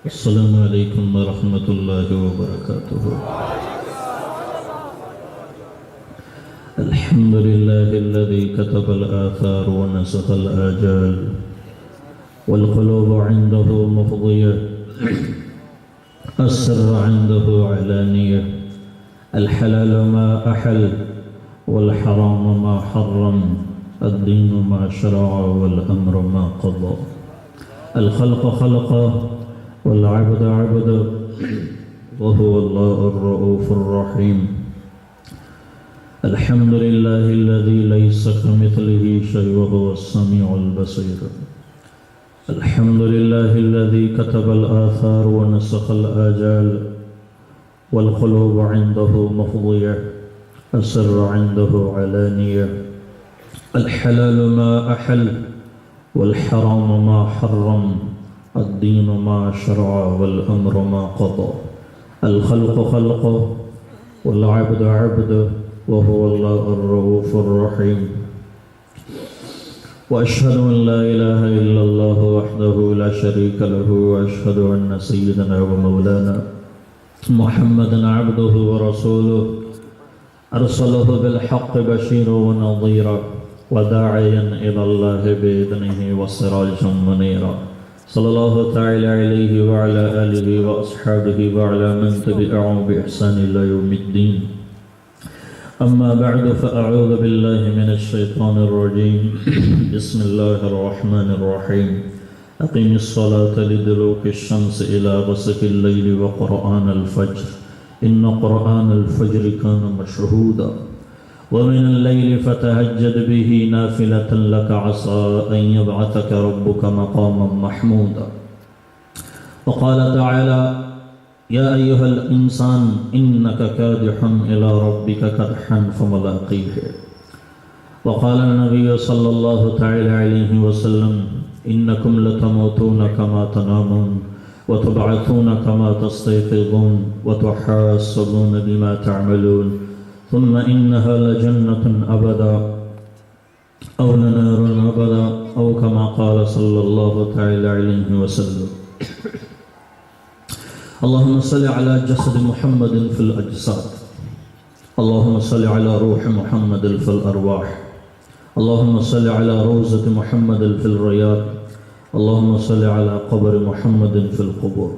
السلام علیکم ورحمۃ اللہ وبرکاتہ۔ الحمد للہ الذي كتب الآثار ونسخ الآجال والقلوب عنده مفضية السر عنده علانية الحلال ما أحل والحرام ما حرم الدين ما شرع والأمر ما قضى الخلق خلقا والعبد عبد وهو الله الرؤوف الرحيم الحمد لله الذي ليس كمثله شيء وهو السميع البصير الحمد لله الذي كتب الآثار ونسخ الآجال والقلوب عنده مفضية السر عنده علانية الحلال ما أحل والحرام ما حرم الدين ما شرع والأمر ما قضى الخلق خلق والعبد عبد وهو الله الرؤوف الرحيم وأشهد أن لا إله إلا الله وحده لا شريك له وأشهد أن سيدنا ومولانا محمدا عبده ورسوله أرسله بالحق بشيرا ونظيرا وداعيا إلى الله بإذنه وسراجا منيرا صلى الله تعالى عليه وعلى آله وأصحابه وعلى من تبعهم بإحسان إلى يوم الدين أما بعد فأعوذ بالله من الشيطان الرجيم بسم الله الرحمن الرحيم أقم الصلاة لدلوك الشمس إلى غسق الليل وقرآن الفجر إن قرآن الفجر كان مشهودا ومن الليل فتهجد به نافلة لك عسى أن يبعثك ربك مقاما محمودا وقال تعالى يا أيها الإنسان إنك كادح إلى ربك كدحا فملاقيه وقال النبي صلى الله تعالى عليه وسلم إنكم لتموتون كما تنامون وتبعثون كما تستيقظون وتحاسبون بما تعملون ثم إنها لجنة أبدا أو لنار أبدا أو كما قال صلى الله تعالى عليه وسلم اللهم صل على جسد محمد في الأجساد اللهم صل على روح محمد في الأرواح اللهم صل على روزة محمد في الرياض اللهم صل على قبر محمد في القبور۔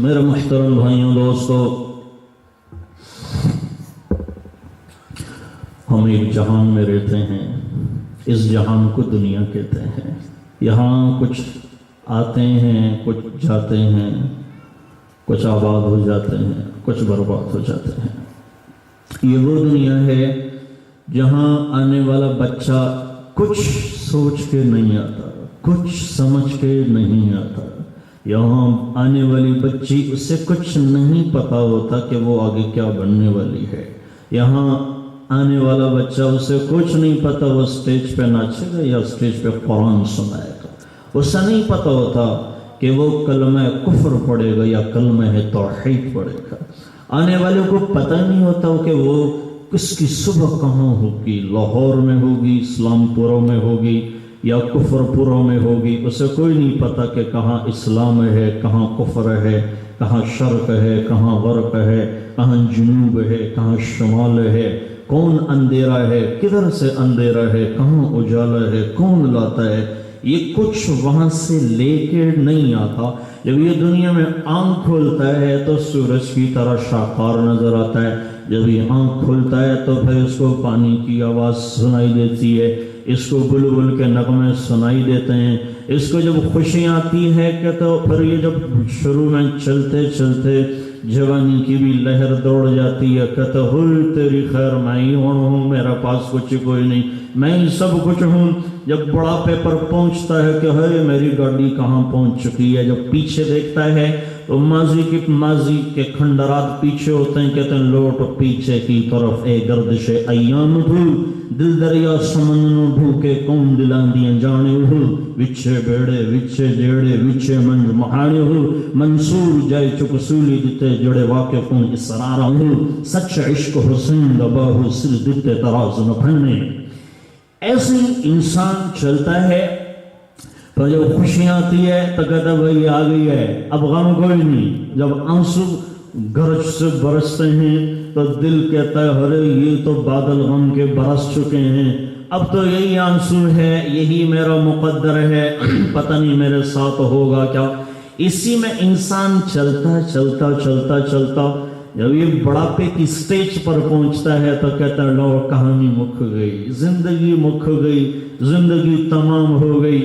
میرے محترم بھائیوں دوستو، ہم ایک جہان میں رہتے ہیں، اس جہان کو دنیا کہتے ہیں۔ یہاں کچھ آتے ہیں، کچھ جاتے ہیں، کچھ آباد ہو جاتے ہیں، کچھ برباد ہو جاتے ہیں۔ یہ وہ دنیا ہے جہاں آنے والا بچہ کچھ سوچ کے نہیں آتا، کچھ سمجھ کے نہیں آتا۔ یہاں آنے والی بچی اسے کچھ نہیں پتا ہوتا کہ وہ آگے کیا بننے والی ہے۔ یہاں آنے والا بچہ اسے کچھ نہیں پتا وہ اسٹیج پہ ناچے گا یا اسٹیج پہ قرآن سنائے گا۔ اسے نہیں پتا ہوتا کہ وہ کلمہ کفر پڑھے گا یا کلمہ توحید پڑھے گا۔ آنے والے کو پتہ نہیں ہوتا کہ وہ کس کی صبح کہاں ہوگی، لاہور میں ہوگی، اسلام پوروں میں ہوگی یا کفر پوروں میں ہوگی۔ اسے کوئی نہیں پتا کہ کہاں اسلام ہے، کہاں کفر ہے، کہاں شرق ہے، کہاں غرب ہے، کہاں جنوب ہے، کہاں شمال ہے، کون اندھیرا ہے، کدھر سے اندھیرا ہے، کہاں اجالا ہے، کون لاتا ہے۔ یہ کچھ وہاں سے لے کے نہیں آتا۔ جب یہ دنیا میں آنکھ کھولتا ہے تو سورج کی طرح شاہکار نظر آتا ہے۔ جب یہ آنکھ کھولتا ہے تو پھر اس کو پانی کی آواز سنائی دیتی ہے، اس کو بلبل کے نغمے سنائی دیتے ہیں۔ اس کو جب خوشی آتی ہے کہ تو پھر یہ جب شروع میں چلتے چلتے جوانی کی بھی لہر دوڑ جاتی ہے، کہتا ہوئے تیری خیر میں ہی ہوں، میرا پاس کچھ کوئی نہیں، میں ہی سب کچھ ہوں۔ جب بڑھاپے پر پہنچتا ہے کہ ہے میری گاڑی کہاں پہنچ چکی ہے، جب پیچھے دیکھتا ہے تو ماضی کے کھنڈرات پیچھے ہوتے ہیں، کہتے ہیں لوٹ پیچھے کی طرف اے گردش ایام بھو، دل دریا سمنوں ڈھوکے کون دلان دیاں جانے ہو، وچھے بیڑے وچھے جیڑے وچھے منج مہانے ہو، منصور جائے چکسولی دیتے جڑے واقف ہوں اسرارہ ہو، سچ عشق حسین دبا ہو سر دیتے تراز نہ پھنے۔ ایسے انسان چلتا ہے تو جب خوشیاں آتی ہے تو کہتا ہے بھائی آ گئی ہے، اب غم کوئی نہیں۔ جب آنسو گرج سے برستے ہیں تو دل کہتا ہے ارے یہ تو بادل غم کے برس چکے ہیں، اب تو یہی آنسو ہے، یہی میرا مقدر ہے، پتہ نہیں میرے ساتھ ہوگا کیا۔ اسی میں انسان چلتا چلتا چلتا چلتا جب یہ بڑھاپے کی سٹیج پر پہنچتا ہے تو کہتا ہے لو کہانی مک گئی، زندگی مک گئی، زندگی تمام ہو گئی،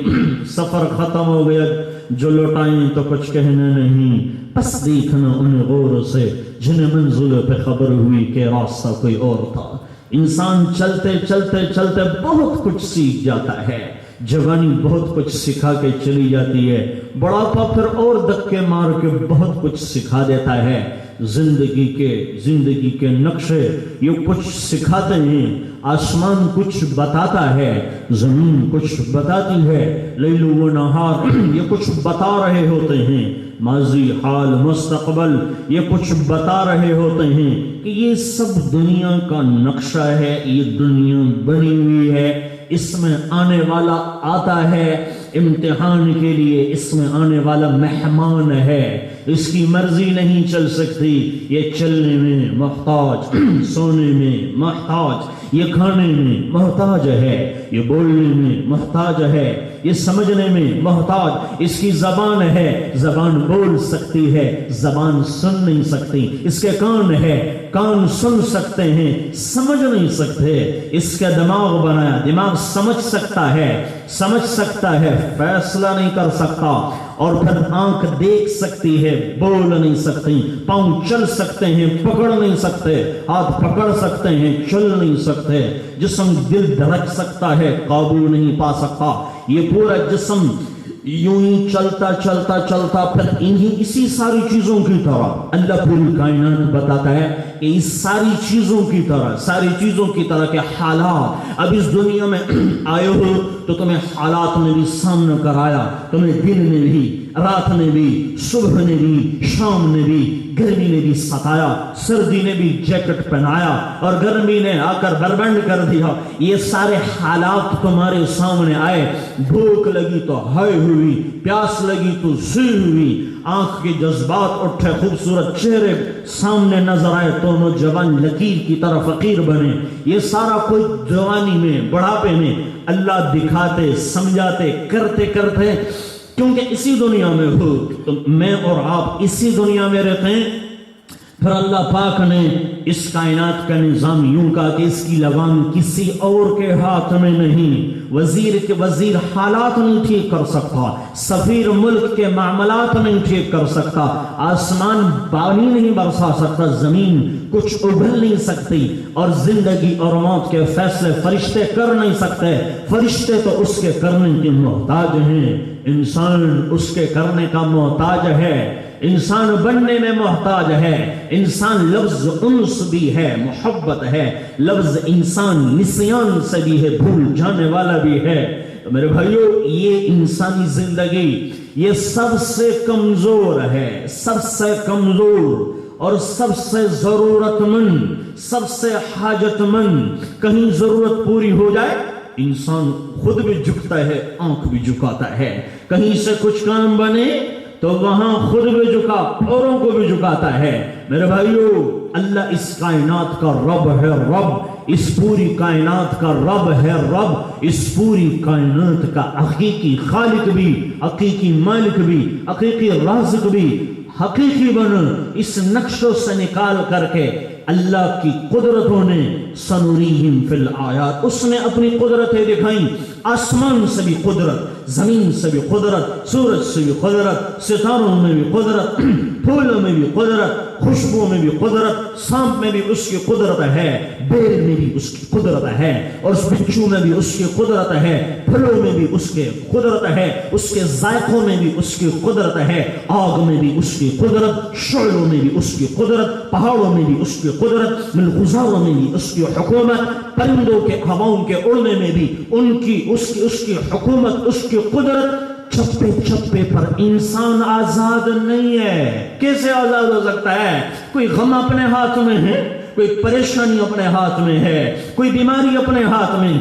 سفر ختم ہو گیا، جو لوٹائیں تو کچھ کہنے نہیں، بس دیکھنا انہیں غور سے جنہیں منزل پہ خبر ہوئی کہ راستہ کوئی اور تھا۔ انسان چلتے چلتے چلتے بہت کچھ سیکھ جاتا ہے، جوانی بہت کچھ سکھا کے چلی جاتی ہے، بڑھاپا پھر اور دھکے مار کے بہت کچھ سکھا دیتا ہے۔ زندگی کے نقشے یہ کچھ سکھاتے ہیں، آسمان کچھ بتاتا ہے، زمین کچھ بتاتی ہے، لیل و نہار یہ کچھ بتا رہے ہوتے ہیں، ماضی حال مستقبل یہ کچھ بتا رہے ہوتے ہیں کہ یہ سب دنیا کا نقشہ ہے، یہ دنیا بنی ہوئی ہے، اس میں آنے والا آتا ہے امتحان کے لیے، اس میں آنے والا مہمان ہے، اس کی مرضی نہیں چل سکتی، یہ چلنے میں محتاج، سونے میں محتاج، یہ کھانے میں محتاج ہے، یہ بولنے میں محتاج ہے، یہ سمجھنے میں محتاج، اس کی زبان ہے، زبان بول سکتی ہے، زبان سن نہیں سکتی، اس کے کان ہے، کان سن سکتے ہیں، سمجھ نہیں سکتے، اس کا دماغ بنایا، دماغ سمجھ سکتا ہے، فیصلہ نہیں کر سکتا، اور پھر آنکھ دیکھ سکتی ہے، بول نہیں سکتی، پاؤں چل سکتے ہیں، پکڑ نہیں سکتے، ہاتھ پکڑ سکتے ہیں، چل نہیں سکتے، جسم دل دھڑک سکتا ہے، قابو نہیں پا سکتا، یہ پورا جسم یوں ہی چلتا چلتا چلتا پھر اسی ساری چیزوں کی طرح اللہ پوری کائنات بتاتا ہے کہ اس ساری چیزوں کی طرح کے حالات، اب اس دنیا میں آئے ہو تو تمہیں حالات نے بھی سامنا کرایا، تمہیں دن نے بھی، رات نے بھی، صبح نے بھی، شام نے بھی، گرمی نے بھی ستایا، سردی نے بھی جیکٹ پہنایا، اور گرمی نے آ کر بربند کر دیا، یہ سارے حالات تمہارے سامنے آئے، بھوک لگی تو ہائے ہوئی، پیاس لگی تو سی ہوئی، آنکھ کے جذبات اٹھے، خوبصورت چہرے سامنے نظر آئے، تو نوجوان لکیر کی طرح فقیر بنے، یہ سارا کوئی جوانی میں، بڑھاپے میں اللہ دکھاتے، سمجھاتے، کرتے کرتے، کیونکہ اسی دنیا میں ہو تو میں اور آپ اسی دنیا میں رہتے ہیں۔ پھر اللہ پاک نے اس کائنات کا نظام یوں کہا کہ اس کی لگام کسی اور کے ہاتھ میں نہیں، وزیر حالات نہیں ٹھیک کر سکتا، سفیر ملک کے معاملات نہیں ٹھیک کر سکتا، آسمان پانی نہیں برسا سکتا، زمین کچھ ابھر نہیں سکتی، اور زندگی اور موت کے فیصلے فرشتے کر نہیں سکتے، فرشتے تو اس کے کرنے کے محتاج ہیں، انسان اس کے کرنے کا محتاج ہے، انسان بننے میں محتاج ہے، انسان لفظ انس بھی ہے، محبت ہے، لفظ انسان نسیان سے بھی ہے، بھول جانے والا بھی ہے۔ تو میرے بھائیو، یہ انسانی زندگی یہ سب سے کمزور ہے، سب سے کمزور اور سب سے ضرورت مند، سب سے حاجت مند۔ کہیں ضرورت پوری ہو جائے انسان خود بھی جھکتا ہے، آنکھ بھی جھکاتا ہے، کہیں سے کچھ کام بنے تو وہاں خود بھی جھکا، اوروں کو بھی جھکاتا ہے۔ میرے بھائیو، اللہ اس کائنات کا رب ہے، رب اس پوری کائنات کا رب ہے، رب اس پوری کائنات کا حقیقی خالق بھی، حقیقی مالک بھی، حقیقی رازق بھی، حقیقی بن اس نقشوں سے نکال کر کے اللہ کی قدرتوں نے سنوریہم فی الآیات، اس نے اپنی قدرتیں دکھائیں، آسمان سے بھی قدرت، زمین سے بھی قدرت، سورج سے بھی قدرت، ستاروں میں بھی قدرت، پھولوں میں بھی قدرت، خوشبو میں بھی قدرت، سانپ میں بھی اس کی قدرت ہے، بیل میں بھی اس کی قدرت ہے، اور اس بچھو میں بھی اس کی قدرت ہے، پھلوں میں بھی اس کی قدرت ہے، اس کے ذائقوں میں بھی اس کی قدرت ہے، آگ میں بھی اس کی قدرت، شعلوں میں بھی اس کی قدرت، پہاڑوں میں بھی اس کی قدرت، ملغزاروں میں بھی اس کی حکومت، پرندوں کے ہواؤں کے اڑنے میں بھی ان کی اس کی حکومت، اس کی قدرت۔ چھپے چھپے پر انسان آزاد نہیں ہے۔ کیسے آزاد ہو سکتا ہے؟ کوئی غم اپنے ہاتھ میں ہے، کوئی پریشانی اپنے ہاتھ میں ہے، کوئی بیماری اپنے ہاتھ میں،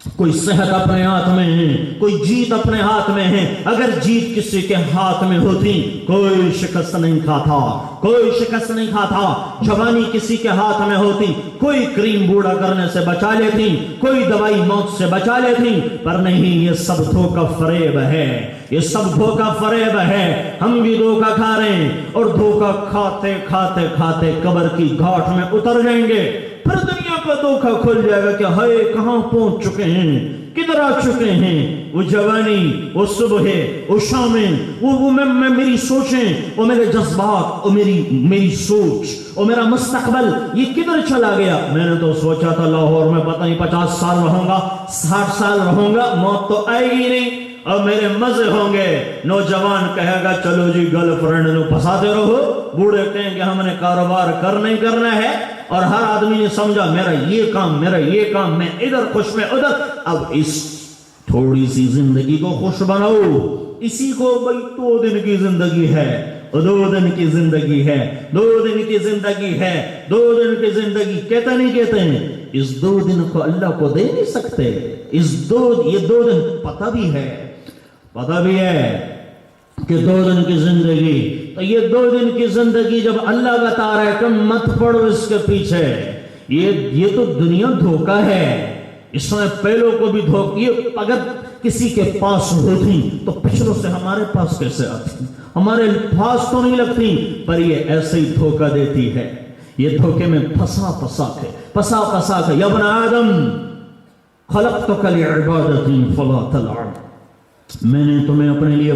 کوئی صحت اپنے ہاتھ میں ہے، کوئی جیت اپنے ہاتھ میں ہے۔ اگر جیت کسی کے ہاتھ میں ہوتی کوئی شکست نہیں کھاتا، کوئی شکست نہیں کھاتا۔ جوانی کسی کے ہاتھ میں ہوتی کوئی کریم بوڑھا کرنے سے بچا لیتی، کوئی دوائی موت سے بچا لیتی، پر نہیں، یہ سب دھوکہ فریب ہے، یہ سب دھوکہ فریب ہے۔ ہم بھی دھوکہ کھا رہے ہیں اور دھوکہ کھاتے کھاتے کھاتے قبر کی گھاٹ میں اتر جائیں گے۔ پھر دنیا کا دھوکہ کھل جائے گا کہ ہائے کہاں پہنچ چکے ہیں، کدھر آ چکے ہیں۔ وہ جوانی، وہ صبح، وہ شامیں، وہ میری سوچیں، وہ میرے جذبات، وہ میری سوچ، وہ میرا مستقبل، یہ کدھر چلا گیا۔ میں نے تو سوچا تھا لاہور میں پتہ نہیں 50 سال رہوں گا، 60 سال رہوں گا، موت تو آئے گی نہیں اور میرے مزے ہوں گے۔ نوجوان کہے گا چلو جی گرل فرینڈ نو پھنساتے رہو، بوڑھے کہیں گے ہم نے کاروبار کرنا ہی کرنا ہے، اور ہر آدمی نے سمجھا میرا یہ کام، میرا یہ کام، میں ادھر خوش، میں ادھر۔ اب اس تھوڑی سی زندگی کو خوش بناؤ، اسی کو بھئی 2 دن کی زندگی ہے، 2 دن کی زندگی ہے، 2 دن کی زندگی ہے، 2 دن کی زندگی کہتے نہیں کہتے ہیں۔ اس 2 دن کو اللہ کو دے نہیں سکتے، یہ 2 دن پتہ بھی ہے کہ 2 دن کی زندگی، تو یہ 2 دن کی زندگی جب اللہ بتا رہا ہے کہ مت پڑو اس کے پیچھے، یہ تو دنیا دھوکہ ہے، اس میں پہلوں کو بھی دھوکہ۔ اگر کسی کے پاس ہوتی تو پچھلوں سے ہمارے پاس کیسے آتی، ہمارے پاس تو نہیں لگتی، پر یہ ایسے ہی دھوکہ دیتی ہے۔ یہ دھوکے میں پھنسا کے یا ابن آدم خلقتک لعبادتی فلا تلعب، میں نے تمہیں اپنے لیے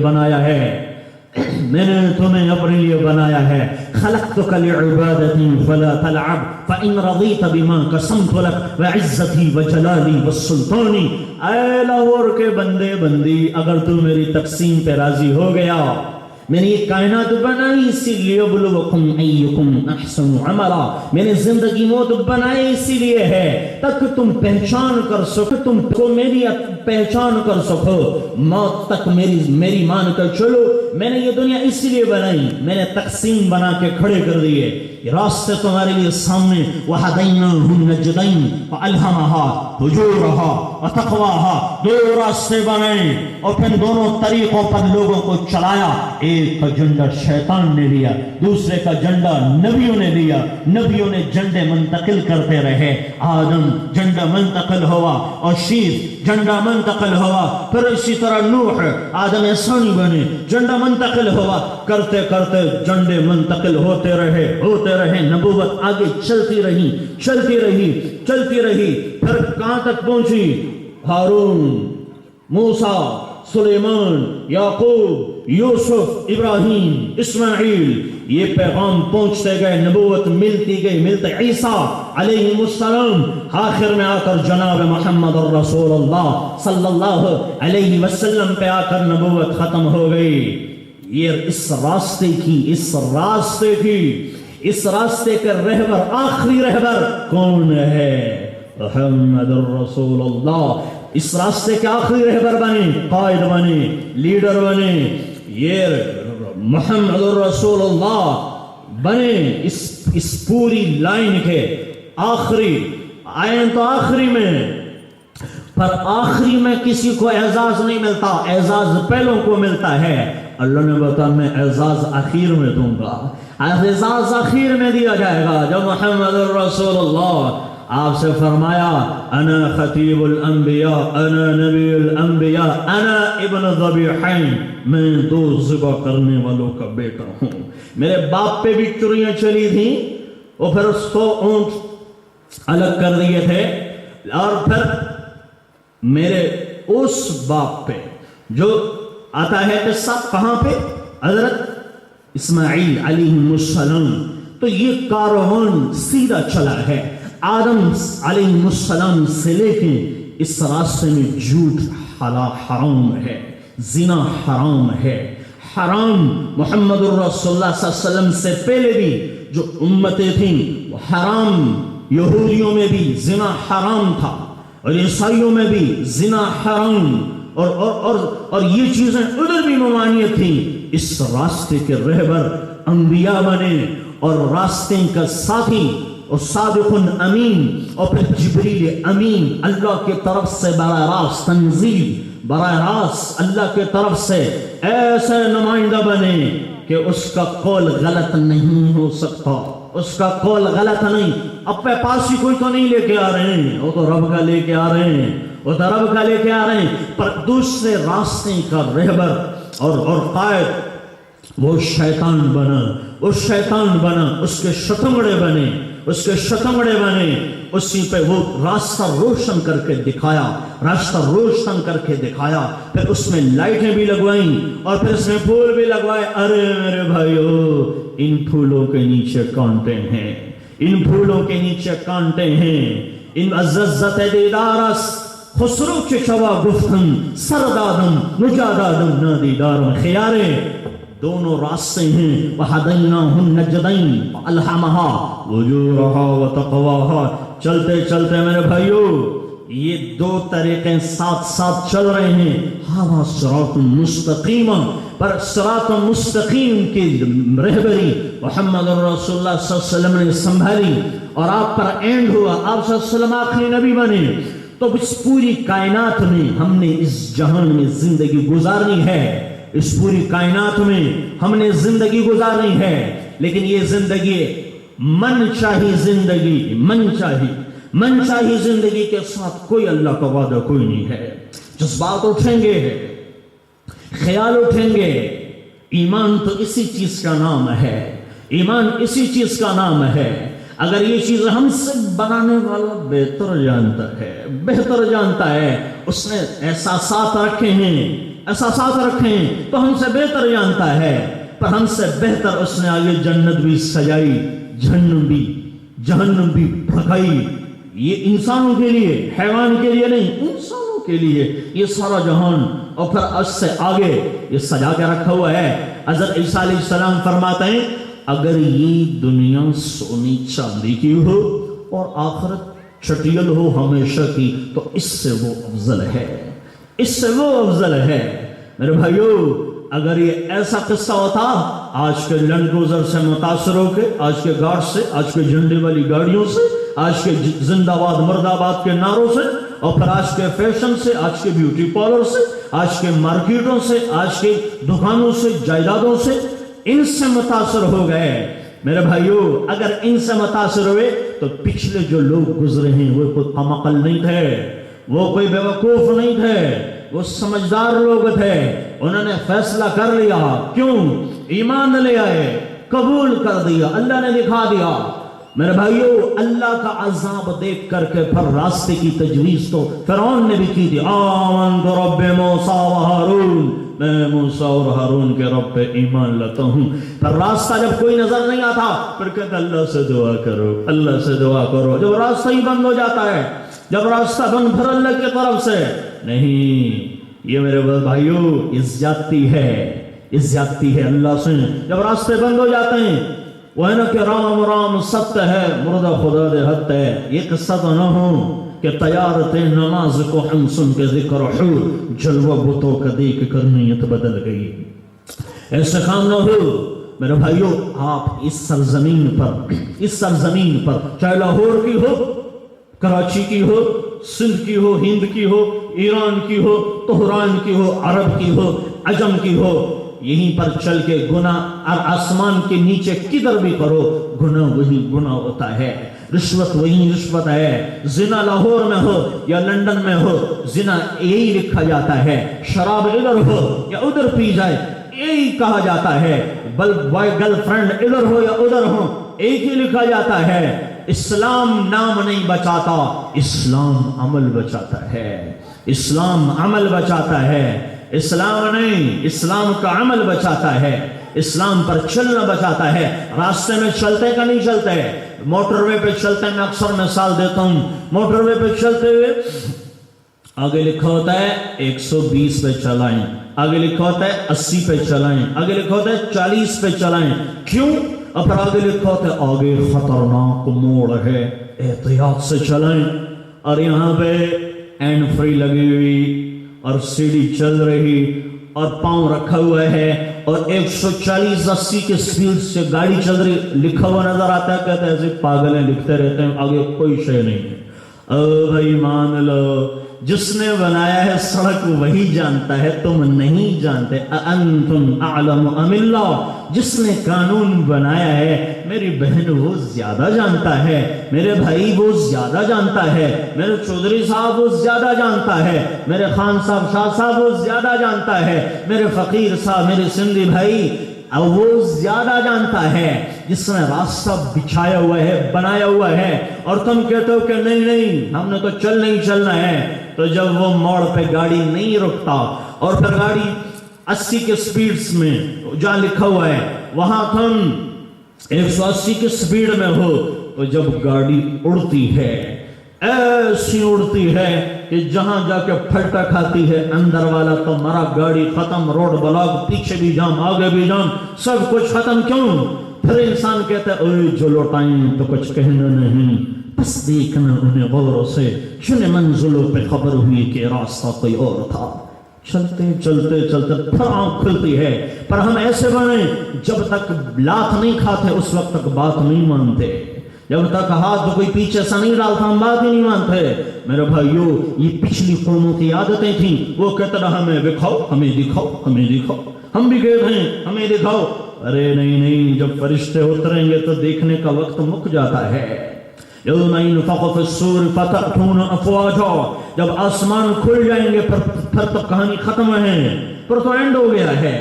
بنایا ہے، خلقتک لعبادتی فلا تلعب فإن رضیت بما قسمت لک وعزتی وجلالی والسلطانی۔ اے لاہور کے بندے بندی، اگر تو میری تقسیم پہ راضی ہو گیا، میں نے یہ کائنات بنائی اسی لیے بلوکم ایکم احسن عملا، میں نے زندگی موت بنائی اسی لیے ہے تاکہ تم پہچان کر سکو، تم کو میری پہچان کر سکو، موت تک میری مان کر چلو۔ میں نے یہ دنیا اسی لیے بنائی، میں نے تقسیم بنا کے کھڑے کر دیے، یہ راستے تمہارے لیے سامنے، وَهَدَيْنَاهُ النَّجْدَيْنِ فَأَلْهَمَهَا فُجُورَهَا وَتَقْوَاهَا، 2 راستے بنائے اور پھر دونوں طریقوں پر لوگوں کو چلایا۔ ایک کا جھنڈا شیطان نے لیا، دوسرے کا جھنڈا نبیوں نے لیا، نبیوں نے جھنڈے منتقل کرتے رہے۔ آدم جھنڈا منتقل ہوا اور شیث جھنڈا منتقل ہوا، پھر اسی طرح نوح آدم ثانی بنے، جھنڈا منتقل ہوا، کرتے کرتے جھنڈے منتقل ہوتے رہے، نبوت آگے چلتی رہی، پھر کہاں تک پہنچی؟ ہارون، موسیٰ، سلیمان، یعقوب، یوسف، ابراہیم، اسماعیل، یہ پیغام پہنچتے گئے، نبوت ملتی گئی، ملتے عیسیٰ علیہ السلام، آخر میں آ کر جناب محمد الرسول اللہ صلی اللہ علیہ وسلم پہ آ کر نبوت ختم ہو گئی۔ یہ اس راستے کے رہبر، آخری رہبر کون ہے؟ محمد الرسول اللہ۔ اس راستے کے آخری رہبر بنے، قائد بنے، لیڈر بنے، یہ محمد الرسول اللہ بنے۔ اس پوری لائن کے آخری آئین تو آخری میں، پر آخری میں کسی کو اعزاز نہیں ملتا، اعزاز پہلوں کو ملتا ہے۔ اللہ نے بتا میں اعزاز آخر میں دوں گا، اعزاز آخر میں دیا جائے گا جب محمد الرسول اللہ آپ سے فرمایا انا خطیب الانبیاء، انا نبی الانبیاء، انا ابن ذبیحین، میں 2 ذبح کرنے والوں کا بیٹا ہوں۔ میرے باپ پہ بھی چوریاں چلی تھیں اور پھر اس کو اونٹ الگ کر دیے تھے، اور پھر میرے اس باپ پہ جو آتا ہے قصہ کہاں پہ؟ حضرت اسماعیل علیہ السلام۔ تو یہ کاروان سیدھا چلا ہے، آدم علیہ السلام سے لے کے اس راستے میں جھوٹ حرام ہے، زنا حرام ہے، حرام محمد الرسول اللہ صلی اللہ علیہ وسلم سے پہلے بھی جو امتیں تھیں وہ حرام، یہودیوں میں بھی زنا حرام تھا اور عیسائیوں میں بھی زنا حرام، اور یہ چیزیں ادھر بھی ممانعت تھیں۔ اس راستے کے رہبر انبیاء بنے اور راستے کا ساتھی اور صادق امین، اور پھر جبریل امین اللہ کی طرف سے براہ راست تنزیل، براہ راست اللہ کی طرف سے ایسے نمائندہ بنے کہ اس کا قول غلط نہیں ہو سکتا، اس کا قول غلط نہیں۔ اپنے پاس ہی کوئی تو نہیں لے کے آ رہے ہیں، وہ تو رب کا لے کے آ رہے ہیں، وہ تو رب کا لے کے آ رہے ہیں، پر دوسرے راستے کا رہبر اور قائد وہ شیطان بنا، اس شیطان بنا، اس کے شتنگڑے بنے، اس کے شتنگڑے بنے، اسی پہ وہ راستہ روشن کر کے دکھایا، راستہ روشن کر کے دکھایا، پھر اس میں لائٹیں بھی لگوائیں اور پھر اس میں پھول بھی لگوائے۔ ارے میرے بھائیو، ان پھولوں کے نیچے کانٹے ہیں، ان پھولوں کے نیچے کانٹے ہیں، ان عزت دیدارس خسرو کے شوا گفتن سردادم مجادادم نادیدارم خیارے، دونوں راستے ہیں۔ وَهَدَيْنَاهُ النَّجْدَيْنِ وَأَلْهَمَهَا وُجُورَهَا وَتَقْوَاهَا۔ چلتے چلتے میرے بھائیو، یہ دو طریقے ساتھ ساتھ چل رہے ہیں۔ ہاں صراط مستقیم، پر صراط مستقیم کی رہبری محمد رسول اللہ صلی اللہ علیہ وسلم نے سنبھالی، اور آپ پر اینڈ ہوا، آپ صلی اللہ علیہ وسلم آخری نبی بنے۔ تو اس پوری کائنات میں ہم نے اس جہان میں زندگی گزارنی ہے، اس پوری کائنات میں ہم نے زندگی گزارنی ہے، لیکن یہ زندگی من چاہی زندگی، من چاہی زندگی کے ساتھ کوئی اللہ کا وعدہ کوئی نہیں ہے۔ جذبات اٹھیں گے، خیال اٹھیں گے، ایمان تو اسی چیز کا نام ہے، ایمان اسی چیز کا نام ہے۔ اگر یہ چیز ہم سے بنانے والا بہتر جانتا ہے، اس نے احساسات رکھے ہیں تو ہم سے بہتر جانتا ہے، پر ہم سے بہتر اس نے آگے جنت بھی سجائی، جہنم بھی بھگائی۔ یہ انسانوں کے لیے، حیوان کے لیے نہیں، انسانوں کے لیے یہ سارا جہان، اور پھر اس سے آگے یہ سجا کے رکھا ہوا ہے۔ حضرت عیسیٰ علیہ السلام فرماتے ہیں اگر یہ دنیا سونی چاندی کی ہو اور آخرت چٹیل ہو ہمیشہ کی تو اس سے وہ افضل ہے۔ میرے بھائیو، اگر یہ ایسا قصہ ہوتا، آج کے لینڈ کروزر سے متاثر ہو کے، آج کے گارڈ سے، آج کے جھنڈے والی گاڑیوں سے، آج کے زندہ آباد مرد آباد کے نعروں سے، اور پھر آج کے فیشن سے، آج کے بیوٹی پارلر سے، آج کے مارکیٹوں سے، آج کے دکانوں سے، جائیدادوں سے، ان سے متاثر ہو گئے۔ میرے بھائیو، اگر ان سے متاثر ہوئے تو پچھلے جو لوگ گزرے ہیں وہ کوئی کم عقل نہیں تھے، وہ کوئی بیوقوف نہیں تھے، وہ سمجھدار لوگ تھے۔ انہوں نے فیصلہ کر لیا، کیوں؟ ایمان لے آئے، قبول کر دیا، اللہ نے دکھا دیا۔ میرے بھائیو، اللہ کا عذاب دیکھ کر کے پھر راستے کی تجویز تو فرعون نے بھی کی تھی۔ آمنت برب موسیٰ و ہارون، میں موسیٰ اور ہارون کے رب پہ ایمان لاتا ہوں۔ پر راستہ جب کوئی نظر نہیں آتا، پھر کہتے اللہ سے دعا کرو، اللہ سے دعا کرو۔ جب راستہ ہی بند ہو جاتا ہے، جب راستہ بند پھر اللہ کی طرف سے نہیں، یہ میرے بھائیو اس زیادتی ہے اللہ سے۔ جب راستے بند ہو جاتے ہیں، وہ ہے نا کہ رام ستیہ ہے، مردہ خدا دے حد ہے۔ یہ قصہ تو نہ ہو کہ تیار تھے نماز کو ہم سن کے ذکر حور، جلوہ بتوں کا دیکھ کر نیت بدل گئی۔ ایسے کام نہ ہو میرے بھائیو۔ آپ اس سرزمین پر چاہے لاہور کی ہو، کراچی کی ہو، سندھ کی ہو، ہند کی ہو، ایران کی ہو، تہران کی ہو، عرب کی ہو، عجم کی ہو، یہیں پر چل کے گناہ اور آسمان کے نیچے کدھر بھی کرو، گناہ وہی گناہ ہوتا ہے، رشوت وہی رشوت ہے۔ زنا لاہور میں ہو یا لندن میں ہو، زنا یہی لکھا جاتا ہے۔ شراب ادھر ہو یا ادھر پی جائے، یہی کہا جاتا ہے۔ گرل فرینڈ ادھر ہو یا ادھر ہو، ایک ہی لکھا جاتا ہے۔ اسلام نام نہیں بچاتا، اسلام عمل بچاتا ہے، اسلام عمل بچاتا ہے۔ اسلام نہیں، اسلام کا عمل بچاتا ہے، اسلام پر چلنا بچاتا ہے۔ راستے میں چلتے کا نہیں چلتے، موٹر وے پہ چلتے، میں اکثر مثال دیتا ہوں، موٹر وے پہ چلتے ہوئے آگے لکھا ہوتا ہے 120 پہ چلائیں، آگے لکھا ہوتا ہے 80 پہ چلائیں، آگے لکھا ہوتا ہے 40 پہ چلائیں۔ کیوں؟ اور پھر آگے لکھا ہوتا ہے آگے خطرناک موڑ ہے، احتیاط سے چلائیں۔ اور یہاں پہ اینڈ فری لگی ہوئی اور سیڑھی چل رہی، اور پاؤں رکھا ہوا ہے اور 140-80 کے سپیڈ سے گاڑی چل رہی، لکھا ہوا نظر آتا ہے، کہتے ہیں ایسے پاگل ہیں، لکھتے رہتے ہیں، آگے کوئی شے نہیں ہے۔ او بھائی مان لو، جس نے بنایا ہے سڑک وہی جانتا ہے، تم نہیں جانتے۔ اَأَنْتُمْ أَعْلَمُ أَمِ اللَّهُ، جس نے قانون بنایا ہے میری بہن وہ زیادہ جانتا ہے، میرے بھائی وہ زیادہ جانتا ہے، میرے چودھری صاحب وہ زیادہ جانتا ہے، میرے خان صاحب شاہ صاحب وہ زیادہ جانتا ہے، میرے فقیر صاحب، میرے سندھی بھائی وہ زیادہ جانتا ہے، جس نے راستہ بچھایا ہوا ہے، بنایا ہوا ہے، اور تم کہتے ہو کہ نہیں نہیں ہم نے تو نہیں چلنا ہے۔ تو جب وہ موڑ پہ گاڑی نہیں رکتا اور پھر گاڑی 80 کے سپیڈز میں جہاں لکھا ہوا ہے وہاں تم 180 کے سپیڈ میں ہو، تو جب گاڑی اڑتی ہے ایسی اڑتی ہے کہ جہاں جا کے پھلٹا کھاتی ہے، اندر والا تو مرا، گاڑی ختم، روڈ بلاک، پیچھے بھی جام، آگے بھی جام، سب کچھ ختم۔ کیوں؟ پھر انسان کہتا ہے اوہ جو لوٹائیں تو کچھ کہنا نہیں، بس دیکھنا انہیں غور سے، جن منزلوں پہ خبر ہوئی کہ راستہ کوئی اور تھا۔ چلتے چلتے چلتے پھر آنکھ کھلتی ہے، پر ہم ایسے بنیں جب تک لات نہیں کھاتے اس وقت تک بات نہیں مانتے، جب تک ہاتھ کوئی پیچھے سے نہیں ڈالتا ہم بات ہی نہیں مانتے۔ میرے بھائیو، یہ پچھلی قوموں کی عادتیں تھیں، وہ کہتے رہا ہمیں دکھاؤ، ہمیں دکھاؤ، ہمیں دکھاؤ، ہم بھی کہتے ہیں ہمیں دکھاؤ۔ ارے نہیں نہیں، جب فرشتے اتریں گے تو دیکھنے کا وقت مک جاتا ہے۔ یوم ينفخ في الصور فتأتون افواجا، جب آسمان کھل جائیں گے پھر تو کہانی ختم ہے، پھر تو اینڈ ہو گیا ہے،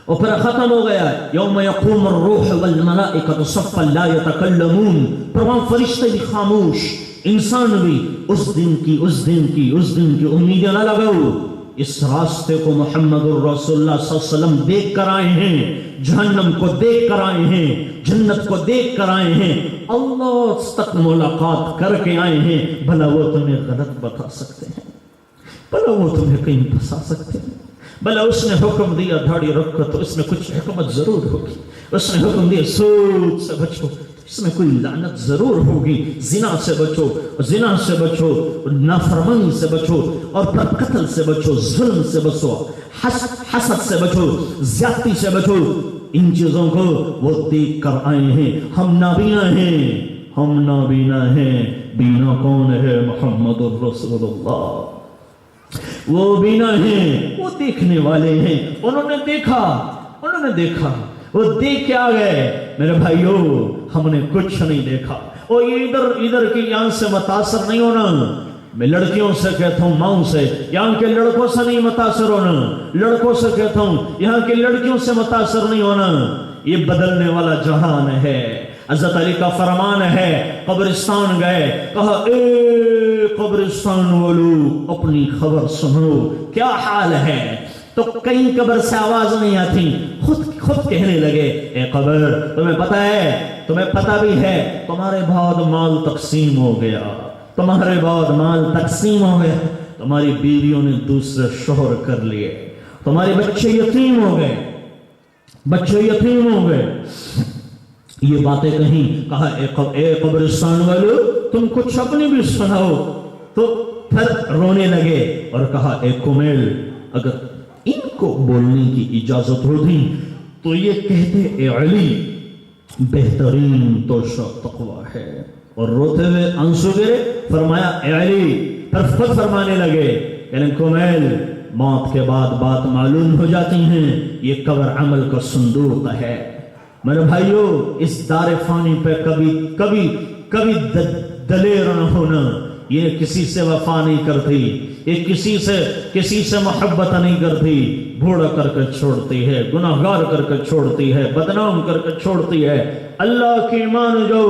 اور پھر ختم ہو گیا۔ یوم یقوم الروح والملائکۃ صفا لا یتکلمون، پھر وہاں فرشتے بھی خاموش، انسان بھی۔ اس دن کی امیدیں نہ لگاؤ، اس راستے کو محمد الرسول اللہ صلی اللہ علیہ وسلم دیکھ کر آئے ہیں، جہنم کو دیکھ کر آئے ہیں، جنت کو دیکھ کر آئے ہیں، اللہ تک ملاقات کر کے آئے ہیں۔ بھلا وہ تمہیں غلط بتا سکتے ہیں؟ بھلا وہ تمہیں کہیں پھنسا سکتے ہیں؟ بھلا اس نے حکم دیا داڑھی رکھو تو اس میں کچھ حکمت ضرور ہوگی، اس نے حکم دیا سود سے بچو، اس میں کوئی لعنت ضرور ہوگی، زنا سے بچو، زنا سے بچو، نافرمانی سے بچو، اور پھر قتل سے بچو، ظلم سے بچو، حسد سے بچو، زیادتی سے بچو۔ ان چیزوں کو وہ دیکھ کر آئے ہیں۔ ہم نابینا ہیں، ہم نابینا ہیں، بینا کون ہے؟ محمد الرسول اللہ۔ وہ بینا ہیں، وہ دیکھنے والے ہیں، انہوں نے دیکھا، وہ دیکھ کے آ گئے۔ میرے بھائیو، ہم نے کچھ نہیں دیکھا، اور یہ ادھر کی یہاں سے متاثر نہیں ہونا۔ میں لڑکیوں سے کہتا ہوں، ماؤں سے، یہاں کے لڑکوں سے نہیں متاثر ہونا، لڑکوں سے کہتا ہوں یہاں کی لڑکیوں سے متاثر نہیں ہونا۔ یہ بدلنے والا جہان ہے۔ حضرت علی کا فرمان ہے، قبرستان گئے، کہا اے قبرستان والو اپنی خبر سنو، کیا حال ہے؟ تو کہیں قبر سے آواز نہیں آتی، خود کہنے لگے، اے قبر تمہیں پتہ ہے، تمہیں پتہ بھی ہے، تمہارے بعد مال تقسیم ہو گیا، تمہارے بعد مال تقسیم ہو گیا، تمہاری بیویوں نے دوسرے شوہر کر لیے، تمہارے بچے یتیم ہو گئے، یہ باتیں کہیں، کہا اے قبرستان والو تم کچھ اپنی بھی سناؤ۔ تو پھر رونے لگے اور کہا اے کمیل، اگر ان کو بولنے کی اجازت ہوتی تو یہ کہتے اے علی بہترین توشہ تقوی ہے، اور روتے ہوئے آنسو گرے، فرمایا اے علی، پھر خود فرمانے لگے کہ کمیل موت کے بعد بات معلوم ہو جاتی ہیں، یہ قبر عمل کا صندوق ہے۔ میرے بھائیو، اس دار فانی پہ کبھی دلیر نہ ہونا، یہ کسی سے وفا نہیں کرتی، یہ کسی سے محبت نہیں کرتی، بھوڑا کر کے چھوڑتی ہے، گناہگار کر کے چھوڑتی ہے، بدنام کر کے چھوڑتی ہے۔ اللہ کی مان جو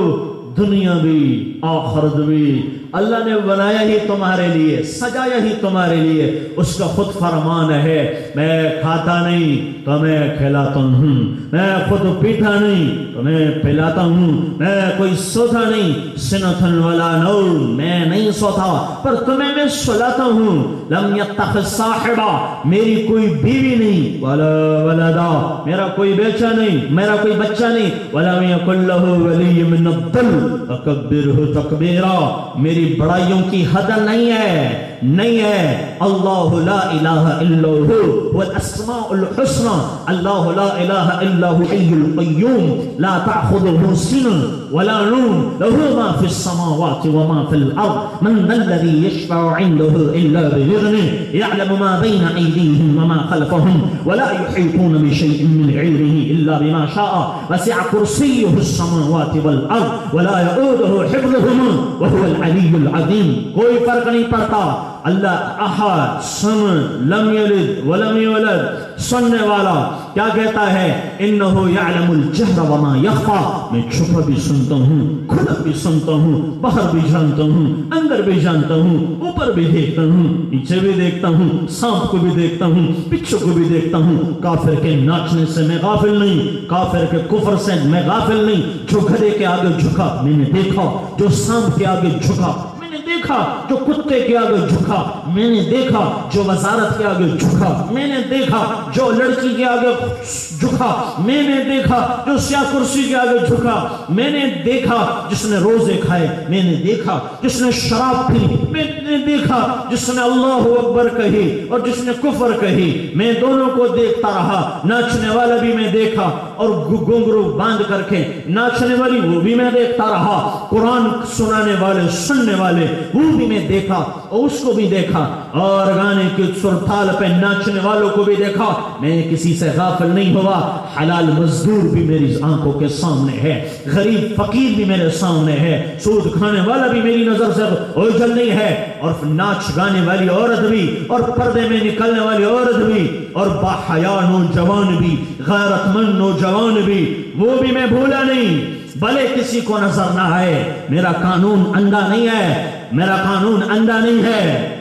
دنیا بھی آخرت بھی اللہ نے بنایا ہی تمہارے لیے، سجایا ہی تمہارے لیے، اس کا خود فرمان ہے، میں کھاتا نہیں تو میں کھلاتا ہوں، میں خود پیتا نہیں تو میں پلاتا ہوں، میں کوئی سوتا نہیں، سنتن ولا نوم، میں نہیں سوتا پر تمہیں میں سلاتا ہوں، لم یتخذ صاحبہ، میری کوئی بیوی نہیں، ولا ولدا، میرا کوئی بیچہ نہیں، میرا کوئی بچہ نہیں، ولم یکن لہ ولی من الظل فکبرہ تکبیرا، میری بڑائیوں کی حد نہیں ہے اللہ لا الہ الا هو والاسماء الحسنى اللہ لا الہ الا هو حی القیوم لا تأخذه سنة ولا نوم له ما في السماوات وما في الأرض من ذا الذي يشفع عنده إلا بإذنه يعلم ما بين أيديهم وما خلفهم ولا يحيطون بشيء من علمه إلا بما شاء وسع كرسيه السماوات والأرض ولا يؤوده حفظهما وهو العلي العظيم. کوئی فرق نہیں پڑتا. اللہ احد صمد لم یلد ولم یولد. سننے والا کیا کہتا ہے؟ انہو یعلم الجہر وما یخفا. میں چھپا بھی سنتا ہوں, کھلا بھی سنتا ہوں, باہر بھی جانتا ہوں, اندر بھی جانتا ہوں, اوپر بھی دیکھتا ہوں, نیچے بھی دیکھتا ہوں, سانپ کو بھی دیکھتا ہوں, پچھو کو بھی دیکھتا ہوں. کافر کے ناچنے سے میں غافل نہیں, کافر کے کفر سے میں غافل نہیں. جو گدھے کے آگے جھکا میں نے دیکھا, جو سانپ کے آگے جھکا میں نے دیکھا, جو کتے کے آگے جھکا میں نے دیکھا, جو وزارت کے آگے جھکا میں نے دیکھا, جو لڑکی کے آگے جھکا میں نے دیکھا, جو سیاہ کرسی کے آگے جھکا میں نے دیکھا, جس نے روزے کھائے میں نے دیکھا, جس نے شراب پی میں نے دیکھا, جس نے اللہ اکبر کہی اور جس نے کفر کہی میں دونوں کو دیکھتا رہا. ناچنے والا بھی میں دیکھا اور گھنگرو باندھ کر کے ناچنے والی وہ بھی میں دیکھتا رہا. قرآن سنانے والے سننے والے وہ بھی میں دیکھا اور اس کو بھی دیکھا, اور گانے کے سرتال پہ ناچنے والوں کو بھی دیکھا. میں کسی سے غافل نہیں ہوا. حلال مزدور بھی میری آنکھوں کے سامنے ہے, غریب فقیر بھی میرے سامنے ہے, سود کھانے والا بھی میری نظر سے اوجھل نہیں ہے, اور ناچ گانے والی عورت بھی, اور پردے میں نکلنے والی عورت بھی, اور باحیا نوجوان بھی, غیرت مند نوجوان بھی, وہ بھی میں بھولا نہیں. بھلے کسی کو نظر نہ آئے, میرا قانون اندھا نہیں ہے, میرا قانون اندھا نہیں ہے.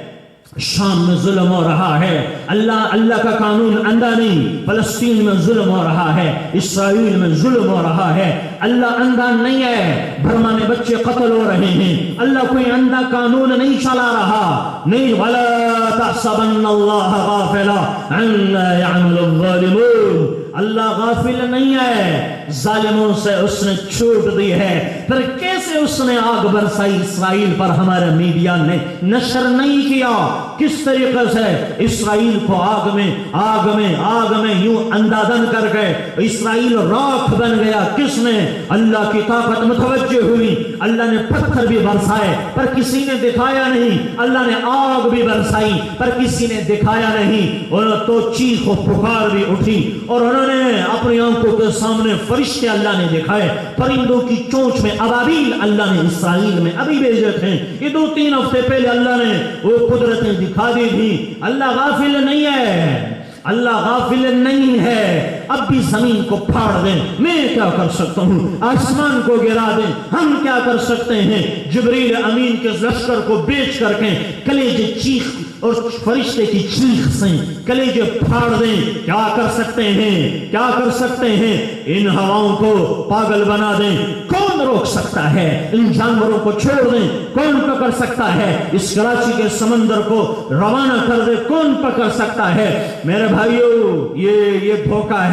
شام میں ظلم ہو رہا ہے, اللہ کا قانون اندھا نہیں. فلسطین میں ظلم ہو رہا ہے, اسرائیل میں ظلم ہو رہا ہے, اللہ اندھا نہیں ہے. برما میں بچے قتل ہو رہے ہیں, اللہ کوئی اندھا قانون نہیں چلا رہا. نہیں, وَلَا تَحْسَبَنَّ اللَّهَ غَافِلًا عَمَّا يَعْمَلُ الظَّالِمُونَ. اللہ غافل نہیں ہے, ظالموں سے اس نے چھوٹ دی ہے. پھر کیسے اس نے آگ برسائی اسرائیل پر؟ ہمارے میڈیا نے نشر نہیں کیا. کس طریقے سے اسرائیل کو آگ میں یوں اندھادھن کر کے اسرائیل راکھ بن گیا. کس نے؟ اللہ کی طاقت متوجہ ہوئی, اللہ نے پتھر بھی برسائے پر کسی نے دکھایا نہیں, اللہ نے آگ بھی برسائی پر کسی نے دکھایا نہیں. انہوں تو چیخ و پکار بھی اٹھی, اور انہوں نے اپنی آنکھوں کے سامنے فرشتے اللہ نے دکھائے. پرندوں کی چونچ میں ابابیل اللہ نے اسرائیل میں ابھی بھیجے تھے. یہ 2-3 ہفتے پہلے اللہ نے وہ قدرتیں دکھا دی تھی. اللہ غافل نہیں ہے, اللہ غافل نہیں ہے. اب بھی زمین کو پھاڑ دیں, میں کیا کر سکتا ہوں؟ آسمان کو گرا دیں, ہم کیا کر سکتے ہیں؟ جبریل امین کے لشکر کو بیچ کر کے کلیجے چیخ اور فرشتے کی چیخ سے کلیجے پھاڑ دیں. کیا کر سکتے ہیں؟ کیا کر سکتے ہیں؟ ان ہواؤں کو پاگل بنا دیں, کون روک سکتا ہے؟ ان جانوروں کو چھوڑ دیں, کون پکڑ سکتا ہے؟ اس کراچی کے سمندر کو روانہ کر دے, کون پکڑ سکتا ہے؟ میرے بھائیو, یہ دھوکہ ہے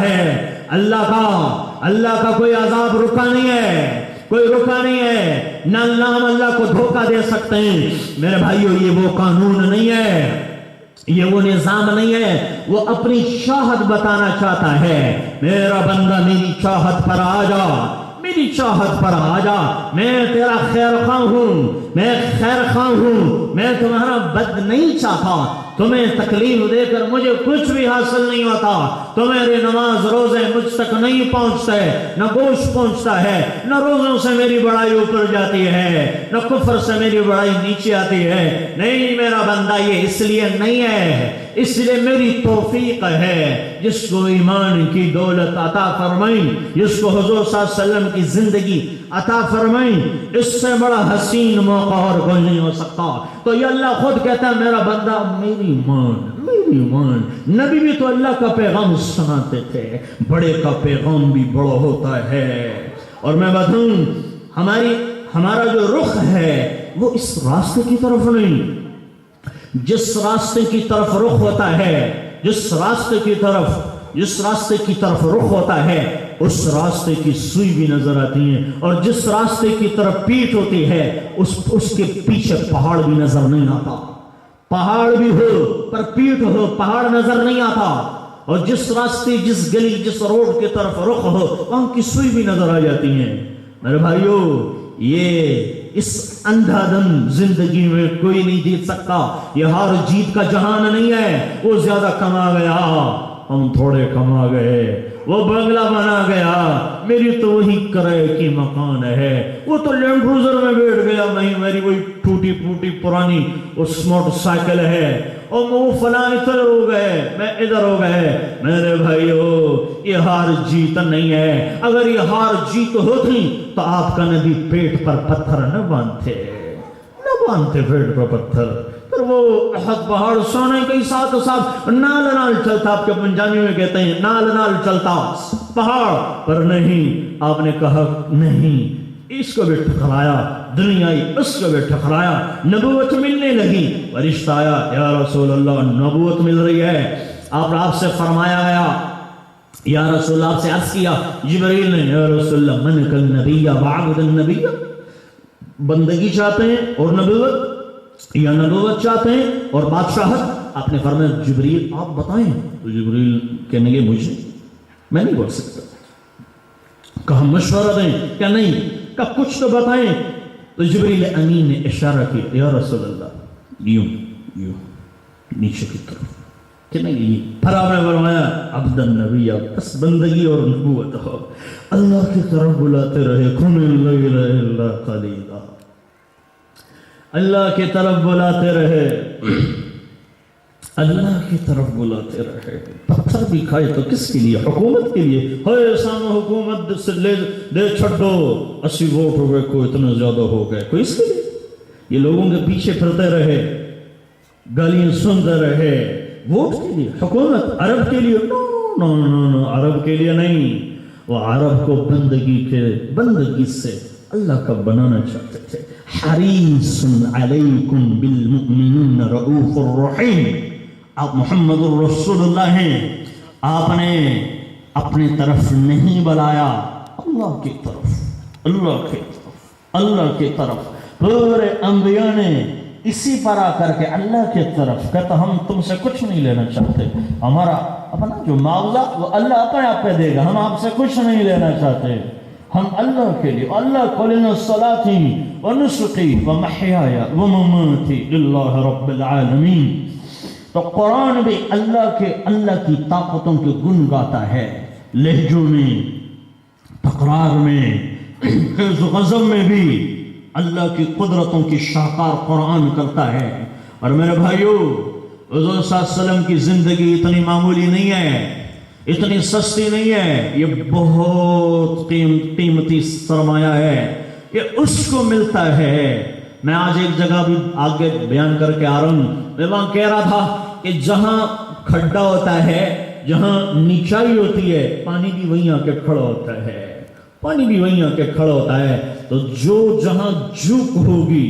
اللہ کا کوئی عذاب رکا نہیں ہے, کوئی رکا نہیں ہے. نہ ہم اللہ کو دھوکہ دے سکتے ہیں. میرے بھائیو, یہ وہ قانون نہیں ہے, یہ وہ نظام نہیں ہے. وہ اپنی چاہت بتانا چاہتا ہے, میرا بندہ میری چاہت پر آ جا, میری چاہت پر آ جا, میں تیرا خیر خواہ ہوں, میں خیر خواہ ہوں, میں تمہارا بد نہیں چاہتا. تمہیں تکلیف دے کر مجھے کچھ بھی حاصل نہیں ہوتا. تمہارے نماز روزے مجھ تک نہیں پہنچتے, نہ گوشت پہنچتا ہے, نہ روزوں سے میری بڑائی اوپر جاتی ہے, نہ کفر سے میری بڑائی نیچے آتی ہے. نہیں میرا بندہ, یہ اس لیے نہیں ہے, اس لیے میری توفیق ہے. جس کو ایمان کی دولت عطا فرمائی, جس کو حضور صلی اللہ علیہ وسلم کی زندگی عطا فرمائی, اس سے بڑا حسین موقع اور کوئی نہیں ہو سکتا. تو یہ اللہ خود کہتا ہے, میرا بندہ میری مان. نبی بھی تو اللہ کا پیغام سناتے تھے, بڑے کا پیغام بھی بڑا ہوتا ہے. اور میں بتاؤں, ہمارا جو رخ ہے وہ اس راستے کی طرف نہیں. جس راستے کی طرف رخ ہوتا ہے, جس راستے کی طرف رخ ہوتا ہے, اس راستے کی سوئی بھی نظر آتی ہے، اور جس راستے کی طرف پیٹھ ہوتی ہے اس کے پیچھے پہاڑ بھی نظر نہیں آتا۔ پہاڑ بھی ہو پر پیٹھ ہو، پہاڑ نظر نہیں آتا۔ اور جس راستے، جس گلی، جس روڈ کی طرف رخ ہو، وہاں کی سوئی بھی نظر آ جاتی ہے۔ میرے بھائیو، یہ اس اندھا دھند زندگی میں کوئی نہیں جیت سکتا۔ یہ ہار جیت کا جہان نہیں ہے۔ وہ زیادہ کما گیا، ہم تھوڑے کما گئے۔ وہ بنگلہ بنا گیا، میری تو وہی کرائے کی مکان ہے۔ وہ تو لینڈ کروزر میں بیٹھ گیا، میری وہی ٹوٹی پھوٹی پرانی اس موٹر سائیکل ہے، اور وہ فلاں ادھر ہو گئے، میں ادھر ہو گئے۔ میرے بھائیو، یہ ہار جیت نہیں ہے۔ اگر یہ ہار جیت ہوتی تو آپ کا نبی پیٹ پر پتھر نہ باندھتے پیٹ پر پتھر۔ پھر وہ احد پہاڑ سونے کے ساتھ نال نال چلتا، آپ کے پنجابی میں کہتے ہیں نال نال چلتا پہاڑ پر، نہیں، آپ نے کہا نہیں، اس کو بھی ٹھکرایا، دنیائی اس کو بھی ٹھکرایا۔ نبوت ملنے لگی، فرشتہ آیا، یا رسول اللہ نبوت مل رہی ہے۔ آپ سے فرمایا گیا، یا رسول اللہ، آپ سے عرض کیا جبریل نے، یا رسول اللہ من کل نبی بعبد النبی، بندگی چاہتے ہیں اور نبوت، یا نبوت چاہتے ہیں اور بادشاہت؟ آپ نے فرمایا جبریل آپ بتائیں۔ تو جبریل کہنے لگے مجھے، میں نہیں بول سکتا۔ کہا مشورہ دیں، کیا نہیں، کہا کچھ تو بتائیں۔ تو جبریل امین نے اشارہ کیا، یا رسول اللہ یوں نیچے کی طرف، کہ نہیں، پھر آپ نے فرمایا عبد النبی، بس بندگی اور نبوت ہو، اللہ کی طرف بلاتے رہے، قم اللیل الا قلیلا، اللہ کی طرف بلاتے رہے، اللہ کی طرف بلاتے رہے۔ پتھر بھی کھائے تو کس کے لیے؟ حکومت کے لیے۔ ہے سامنے حکومت سے دے چھڑو، 80 ووٹ ہو گئے، کوئی اتنا زیادہ ہو گئے، کوئی اس کے لیے؟ یہ لوگوں کے پیچھے پھرتے رہے، گالیاں سنتے رہے، ووٹ کے لیے؟ حکومت عرب کے لیے؟ نو، عرب کے لیے نہیں۔ وہ عرب کو بندگی سے اللہ کا بنانا چاہتے تھے۔ حریص علیکم بالمؤمنین رؤوف الرحیم، آپ محمد الرسول اللہ ہیں، آپ نے اپنے طرف نہیں بلایا، اللہ کی طرف، اللہ کی طرف، اللہ کی طرف۔ پورے انبیاء نے اسی پر آ کر کے اللہ کی طرف کہتا، ہم تم سے کچھ نہیں لینا چاہتے، ہمارا اپنا جو معاوضہ وہ اللہ اپنے آپ پہ دے گا، ہم آپ سے کچھ نہیں لینا چاہتے، ہم اللہ کے لیے، اللہ قل ان صلاتی ونسکی ومحیای ومماتی للہ رب العالمین۔ تو قرآن بھی اللہ کی طاقتوں کے گن گاتا ہے، لہجوں میں، تقرار میں، خیز و غضب میں بھی اللہ کی قدرتوں کی شاہکار قرآن کرتا ہے۔ اور میرے بھائیو، حضور صلی اللہ علیہ وسلم کی زندگی اتنی معمولی نہیں ہے، اتنی سستی نہیں ہے، یہ بہت قیمتی سرمایہ ہے، یہ اس کو ملتا ہے۔ میں آج ایک جگہ بھی آگے بیان کر کے آ رہا ہوں، میں وہاں کہہ رہا تھا کہ جہاں کھڈا ہوتا ہے، جہاں نیچائی ہوتی ہے، پانی بھی وہیں آ کے کھڑا ہوتا ہے، پانی بھی وہیں آ کے کھڑا ہوتا ہے۔ تو جو جہاں جھک ہوگی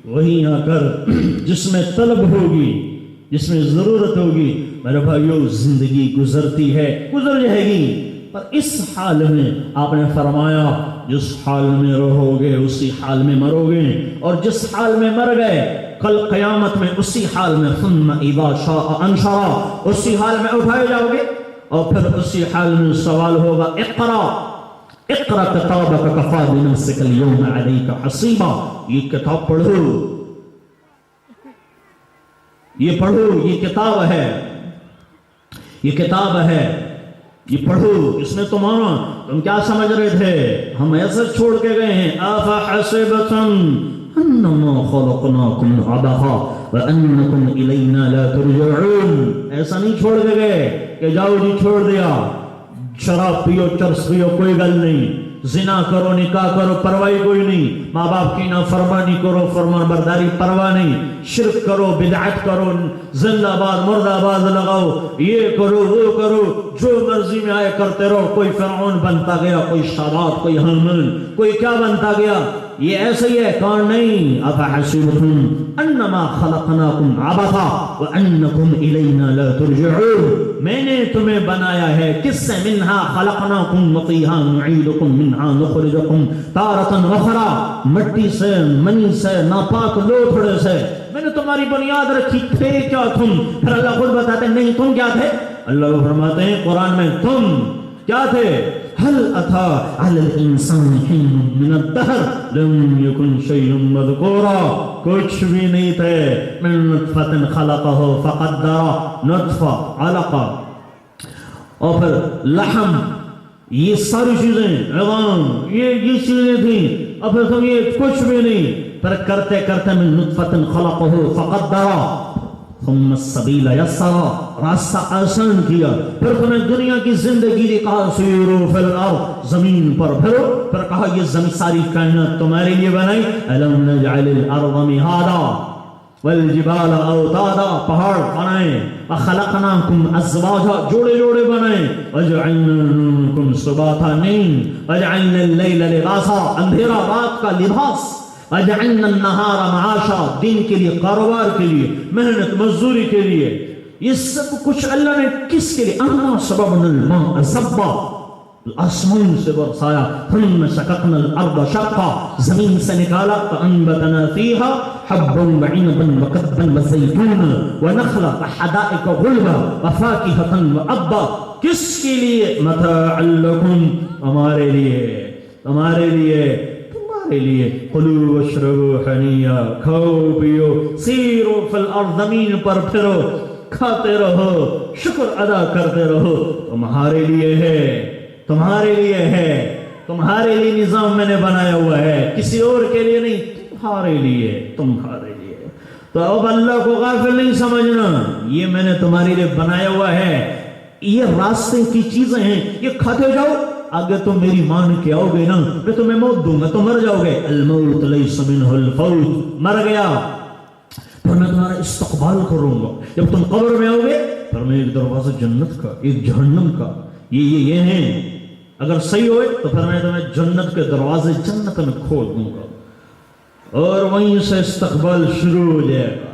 وہیں آ کر جس میں طلب ہوگی، جس میں ضرورت ہوگی، میرے بھائیو زندگی گزرتی ہے، گزر جائے گی، پر اس حال میں آپ نے فرمایا جس حال میں رہو گے اسی حال میں مرو گے، اور جس حال میں مر گئے کل قیامت میں اسی حال میں ثم اذا شاء انشرا، اسی حال میں اٹھائے جاؤ گے، اور پھر اسی حال میں سوال ہوگا اقرا کتابک کفی بنفسک اليوم علیک حسیبا، یہ کتاب پڑھو، یہ پڑھو، یہ کتاب ہے، یہ کتاب ہے، یہ پڑھو، اس نے تمہارا، تم کیا سمجھ رہے تھے ہم ایسے چھوڑ کے گئے ہیں؟ افحسبتم انما خلقناکم عبثا وانکم الینا لا ترجعون، ایسا نہیں چھوڑ کے گئے کہ جاؤ جی چھوڑ دیا، شراب پیو، چرس پیو، کوئی گل نہیں، زنا کرو، نکاح کرو، پرواہی کوئی نہیں، ماں باپ کی نافرمانی کرو، فرمان برداری پرواہ نہیں، شرک کرو، بدعت کرو، زندہ باد مردہ باد لگاؤ، یہ کرو وہ کرو، جو مرضی میں آئے کرتے رہو۔ کوئی فرعون بنتا گیا، کوئی شاداب، کوئی حامان، کوئی کیا بنتا گیا، یہ ایسا ہی ہے کون نہیں افحسبتم انما خلقناکم عبثا وانکم الینا لا ترجعون میں نے تمہیں بنایا ہے کس سے منہا خلقناکم وفیہا نعیدکم منہا نخرجکم تارة اخرى مٹی سے منی سے ناپاک لوتھڑے سے میں نے تمہاری بنیاد رکھی تھے کیا تم پھر اللہ خود بتاتے ہیں نہیں تم کیا تھے اللہ وہ فرماتے ہیں قرآن میں تم کیا تھے هل اتى على الانسان حين من الدهر لم يكن شيء مذكورا کچھ بھی نہیں تھے من نطفة خلقه فقدر نطفہ علقہ اور پھر لحم یہ ساری چیزیں عظام یہ چیزیں تھیں اور پھر تم یہ کچھ بھی نہیں پر کرتے کرتے من نطفة خلقه فقدر ثم السبیل یسرا راستہ آسان کیا پھر تمہیں دنیا کی زندگی نے کہا سیرو فی الارض زمین پر پھرو پھر کہا یہ زمین ساری کائنات تمہارے لیے بنائی الم نجعل الارض مہادا والجبال اوتادا پہاڑ بنائے وخلقناکم ازواجا جوڑے جوڑے بنائے وجعلناکم سباتا نیند وجعلنا اللیل لباسا اندھیرا رات کا لباس وجعلنا النہار معاشا دن کے لیے کاروبار کے لیے محنت مزدوری کے لیے یہ سب کچھ اللہ نے کس کے لیے انا سببنا الماء سبا آسمان سے برسایا ثم شققنا الارض شقا زمین سے نکالا فانبتنا فيها حبا وعنبا وقضبا وزيتونا ونخلا وحدائق غلبا وفاكهة وابا کس کے لیے متاعا لكم ہمارے لیے قلو واشربوا حنیا کھاؤ پیو سیرو فی الارض زمین پر پھرو کھاتے رہو شکر ادا کرتے رہو تمہارے لیے ہے تمہارے لیے نظام میں نے بنایا ہوا ہے کسی اور کے لیے نہیں تمہارے لیے تو اب اللہ کو غافل نہیں سمجھنا یہ میں نے تمہارے لیے بنایا ہوا ہے یہ راستے کی چیزیں ہیں یہ کھاتے جاؤ آگے تم میری مان کے آؤ گے نا میں تمہیں موت دوں گا تو مر جاؤ گے الموت لیس منہ الفوت مر گیا پھر میں تمہارا استقبال کروں گا جب تم قبر میں آؤ گے پھر میں ایک دروازہ جنت کا ایک جہنم کا یہ ہیں اگر صحیح ہوئے تو پھر میں تمہیں جنت کے دروازے جنت میں کھول دوں گا اور وہیں سے استقبال شروع ہو جائے گا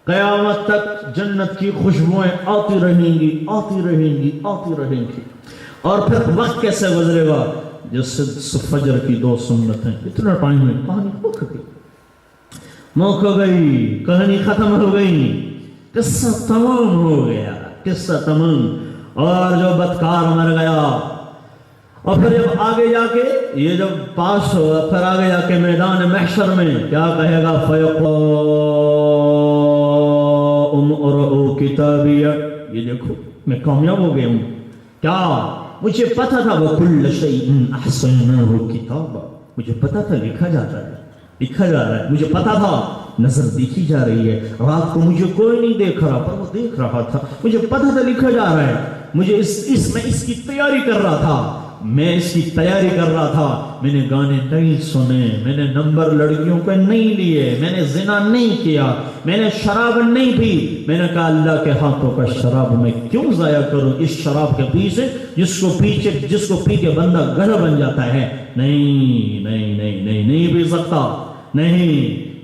قیامت تک جنت کی خوشبوئیں آتی رہیں گی اور پھر وقت کیسے گزرے گا جس فجر کی 2 سنتیں اتنا ٹائم میں کہانی موقع گئی کہانی ختم ہو گئی قصہ تمام ہو گیا اور جو بدکار مر گیا اور پھر جب آگے جا کے یہ جب پاس ہوا پھر آگے جا کے میدان محشر میں کیا کہے گا فیقوم ارؤوا کتابیہ یہ دیکھو میں کامیاب ہو گیا ہوں کیا مجھے پتا تھا وَكُلَّ شَيْءٍ أَحْصَيْنَاهُ كِتَابًا مجھے پتا تھا لکھا جا رہا ہے مجھے پتا تھا نظر دیکھی جا رہی ہے رات کو مجھے کوئی نہیں دیکھ رہا پر وہ دیکھ رہا تھا مجھے پتا تھا لکھا جا رہا ہے مجھے میں اس کی تیاری کر رہا تھا میں نے گانے نہیں سنے میں نے نمبر لڑکیوں کو نہیں لیے میں نے زنا نہیں کیا میں نے شراب نہیں پی میں نے کہا اللہ کے ہاتھوں کا شراب میں کیوں ضائع کروں اس شراب کے پیچھے جس کو پی کے بندہ گدھا بن جاتا ہے نہیں پی سکتا نہیں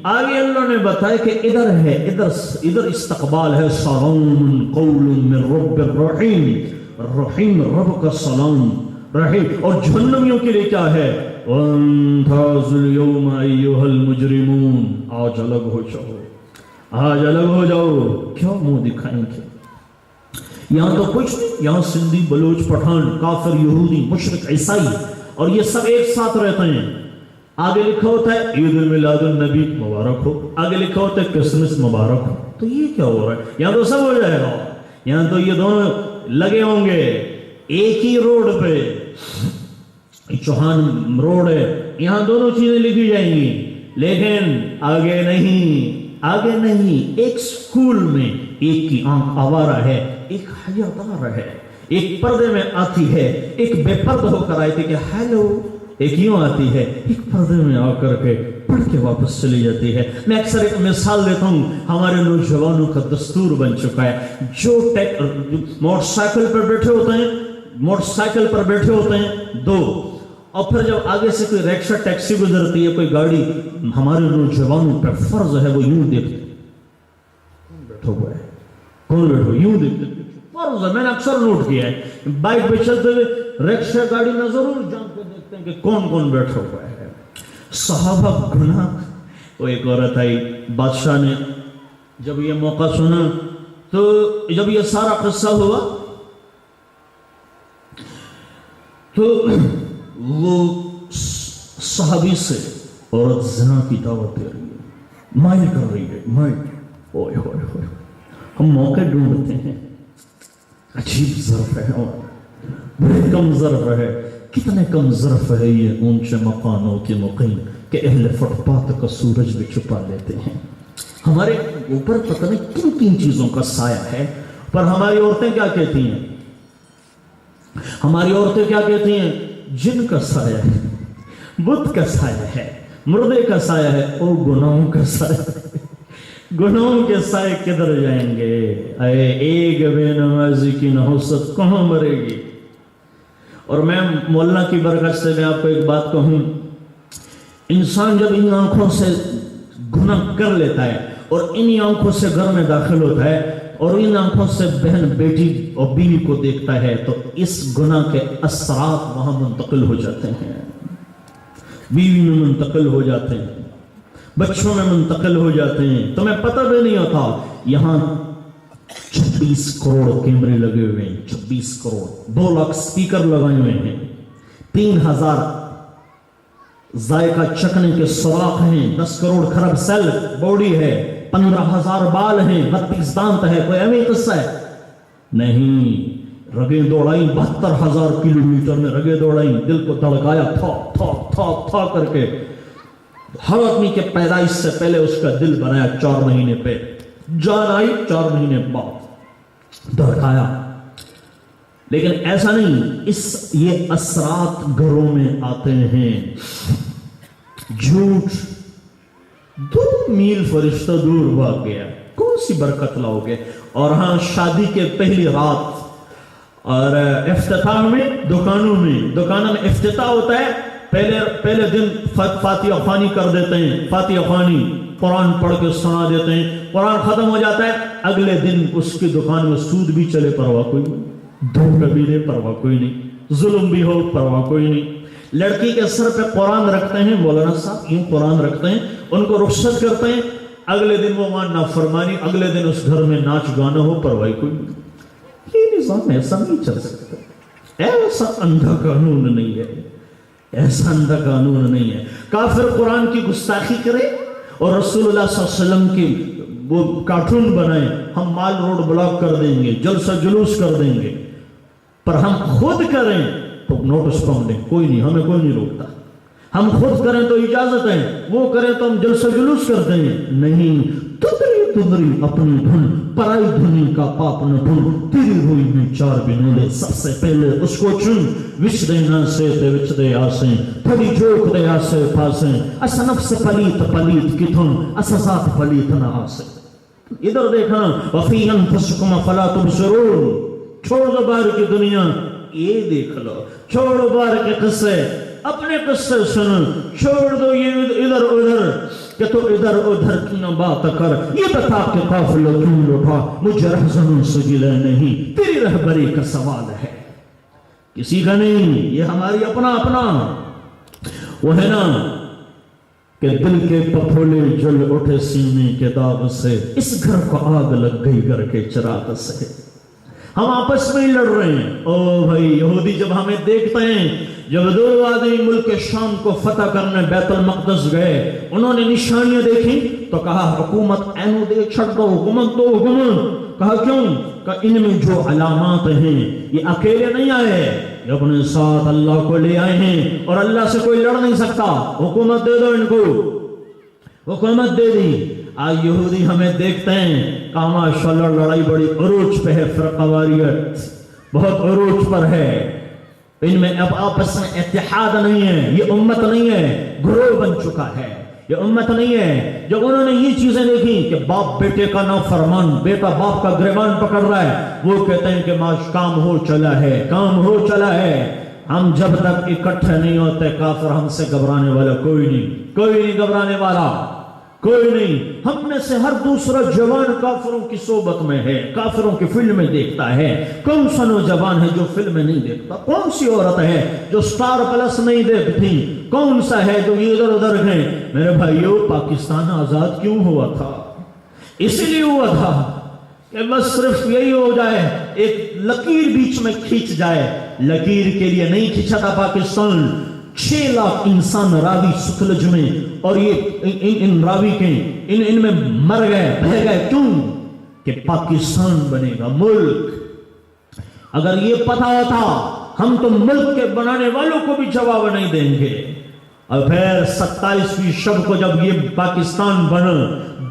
آگے اللہ نے بتایا کہ ادھر استقبال ہے سلام قول من رب الرحیم رب کا سلام رحیم اور جہنمیوں کے لیے کیا ہے وَانْتَازُ الْيَوْمَ أَيُّهَا الْمُجْرِمُونَ آج الگ ہو جاؤ کیا منہ دکھائیں گے یہاں تو کچھ نہیں یہاں سندھی بلوچ پٹھان کافر یہودی مشرک عیسائی اور یہ سب ایک ساتھ رہتے ہیں آگے لکھا ہوتا ہے عید میلاد النبی مبارک ہو آگے لکھا ہوتا ہے کرسمس مبارک ہو تو یہ کیا ہو رہا ہے یہاں تو سب ہو جائے گا یہاں تو یہ دونوں لگے ہوں گے ایک ہی روڈ پہ چوہان روڈ ہے یہاں دونوں چیزیں لکھی جائیں گی لیکن آگے نہیں ایک سکول میں ایک کی آنکھ آوارہ ہے ایک حیادار ہے ایک پردے میں آتی ہے ایک بے پردہ ہو کر آئی تھی کہ ہیلو ایک یوں آتی ہے ایک پردے میں آ کر کے پڑھ کے واپس چلی جاتی ہے میں اکثر ایک مثال دیتا ہوں ہمارے نوجوانوں کا دستور بن چکا ہے جو موٹر سائیکل پر بیٹھے ہوتے ہیں 2 اور پھر جب آگے سے کوئی رکشا ٹیکسی گزرتی ہے، کوئی گاڑی، ہمارے نوجوانوں پر فرض ہے وہ یوں دیکھتے کون بیٹھا ہوا ہے، کون بیٹھا، یوں دیکھتے فرض ہے۔ میں نے اکثر نوٹ کیا ہے، بائک پہ چلتے ہوئے رکشا گاڑی میں ضرور جان کے دیکھتے ہیں کہ کون کون بیٹھا ہوا ہے۔ صحابہ گناہ، وہ ایک عورت آئی، بادشاہ نے جب یہ موقع سنا تو جب یہ سارا قصہ ہوا تو وہ صحابی سے عورت زنا کی دعوت دے رہی ہے، مائل کر رہی ہے، مائل، اوئے ہوئے ہوئے، ہم موقع ڈھونڈتے ہیں۔ عجیب ظرف ہے اور بڑے کم ظرف ہے، کتنے کم ظرف ہے یہ اونچے مکانوں کے مقیم کہ اہل فٹ پاتھ کا سورج بھی چھپا لیتے ہیں۔ ہمارے اوپر پتہ نہیں کن کن چیزوں کا سایہ ہے، پر ہماری عورتیں کیا کہتی ہیں؟ ہماری عورتیں کیا کہتی ہیں؟ جن کا سایہ ہے، بت کا سایہ ہے، مردے کا سایہ ہے، اور گناہوں کا سایہ ہے۔ گناہوں کے سائے کدھر جائیں گے؟ اے ایک بے نمازی کی نحوست کہاں مرے گی؟ اور میں مولانا کی برکت سے میں آپ کو ایک بات کہوں، انسان جب ان آنکھوں سے گناہ کر لیتا ہے اور انہی آنکھوں سے گھر میں داخل ہوتا ہے اور ان آنکھوں سے بہن بیٹی اور بیوی کو دیکھتا ہے تو اس گناہ کے اثرات وہاں منتقل ہو جاتے ہیں، بیوی میں منتقل ہو جاتے ہیں، بچوں میں منتقل ہو جاتے ہیں۔ تمہیں پتہ بھی نہیں ہوتا یہاں 26 کروڑ کیمرے لگے ہوئے ہیں، 26 کروڑ، 2 لاکھ سپیکر لگائے ہوئے ہیں، 3000 ذائقہ چکھنے کے سوراخ ہیں، 10 کروڑ خرب سیل باڈی ہے، 15,000 بال ہیں، 32 دانت ہے۔ کوئی ایویں قصہ ہے؟ نہیں، رگیں دوڑائیں 72,000 کلومیٹر میں رگیں دوڑائیں، دل کو دھڑکایا تھا تھا تھا تھا کر کے۔ ہر آدمی کے پیدائش سے پہلے اس کا دل بنایا 4 مہینے پہ، جان آئی 4 مہینے بعد، دھڑکایا۔ لیکن ایسا نہیں، یہ اثرات گھروں میں آتے ہیں۔ جھوٹ، 2 میل فرشتہ دور بھاگ گیا، کون سی برکت لاؤ گے؟ اور ہاں، شادی کے پہلی رات اور افتتاح میں دکانوں میں افتتاح ہوتا ہے، پہلے دن فاتحہ خوانی کر دیتے ہیں، فاتحہ خوانی قرآن پڑھ کے سنا دیتے ہیں، قرآن ختم ہو جاتا ہے، اگلے دن اس کی دکان میں سود بھی چلے پرواہ کوئی نہیں، دھوکہ بھی دے پرواہ کوئی نہیں، ظلم بھی ہو پرواہ کوئی نہیں۔ لڑکی کے سر پہ قرآن رکھتے ہیں، مولانا صاحب یوں قرآن رکھتے ہیں، ان کو رخصت کرتے ہیں، اگلے دن وہ وہاں نافرمانی، اگلے دن اس گھر میں ناچ گانا ہو، پرواہ کوئی نہیں۔ یہ نظام ایسا نہیں چل سکتا، ایسا اندھا قانون نہیں ہے، ایسا اندھا قانون نہیں ہے۔ کافر قرآن کی گستاخی کرے اور رسول اللہ صلی اللہ علیہ وسلم کی وہ کارٹون بنائیں، ہم مال روڈ بلاک کر دیں گے، جلسہ جلوس کر دیں گے، پر ہم خود کریں تو نوٹس پاؤنڈنگ، کوئی نہیں، ہمیں کوئی نہیں روکتا۔ ہم خود کریں تو اجازت ہے، وہ کریں تو ہم جلسہ جلوس کرتے ہیں، نہیں۔ تدری اپنی دھن، پرائی دھنی کا پاپ نہ ڈھون، تیری ہوئی میں 4 بنولے، سب سے پہلے اس کو چن، وچ دے نہ سے تے وچ دے آسیں، تھوڑی جوک دے آسے پاسیں، اسا نفس پلیت کتھن، اسا ذات پلیت نہ آسے۔ ادھر دیکھنا، وَفِي أَنفُسِكُمْ أَفَلَا تُبْصِرُونَ، چھوڑ دو باہر کی دنیا، یہ دیکھ لو، چھوڑو باہر کے قصے، اپنے قصے سن، چھوڑ دو یہ ادھر ادھر کہ تو ادھر ادھر کی نہ بات کر، یہ بتا کہ قافلہ کیوں لٹا، مجھے رہزنوں سے گلہ نہیں، تیری رہبری کا سوال ہے، کسی کا نہیں، یہ ہماری اپنا وہ ہے نا کہ دل کے پپھولے جل اٹھے سینے کے داغ سے، اس گھر کو آگ لگ گئی گھر کے چراغ سے۔ ہم آپس میں ہی لڑ رہے ہیں۔ او بھائی، یہودی جب ہمیں دیکھتے ہیں، جب 2 آدمی ملک شام کو فتح کرنے بیت المقدس گئے، انہوں نے نشانیاں دیکھی تو کہا حکومت اینو دے چھڑ دو، حکومت دو، حکومت۔ کہا کیوں؟ کہ ان میں جو علامات ہیں یہ اکیلے نہیں آئے، یہ اپنے ساتھ اللہ کو لے آئے ہیں، اور اللہ سے کوئی لڑ نہیں سکتا، حکومت دے دو ان کو، حکومت دے دی۔ آج یہودی ہمیں دیکھتے ہیں کہ ماشاءاللہ لڑائی بڑی عروج پہ ہے، فرقواریت بہت عروج پر ہے، ان میں اب آپس میں اتحاد نہیں ہے، یہ امت نہیں ہے، گروہ بن چکا ہے، یہ امت نہیں ہے۔ جب انہوں نے یہ چیزیں دیکھی کہ باپ بیٹے کا نافرمان، بیٹا باپ کا گریبان پکڑ رہا ہے، وہ کہتے ہیں کہ کام ہو چلا ہے، کام ہو چلا ہے۔ ہم جب تک اکٹھے نہیں ہوتے کافر ہم سے گھبرانے والا کوئی نہیں گھبرانے والا کوئی نہیں. ہم میں سے ہر دوسرا جوان کافروں کی صحبت میں ہے, کافروں کی فلمیں دیکھتا ہے. کون سا نوجوان ہے جو فلمیں نہیں دیکھتا؟ کون سی عورت ہے جو سٹار پلس نہیں دیکھتی؟ کون سا ہے جو ادھر ادھر گئے؟ میرے بھائیو, پاکستان آزاد کیوں ہوا تھا؟ اسی لیے ہوا تھا کہ بس صرف یہی ہو جائے, ایک لکیر بیچ میں کھینچ جائے. لکیر کے لیے نہیں کھینچا تھا پاکستان. 6 لاکھ انسان راوی ستلج میں, اور یہ ان راوی کے ان میں مر گئے, بہ گئے. کیوں؟ کہ پاکستان بنے گا ملک. اگر یہ پتا ہوتا ہم تو ملک کے بنانے والوں کو بھی جواب نہیں دیں گے. اور پھر 27ویں شب کو جب یہ پاکستان بنا,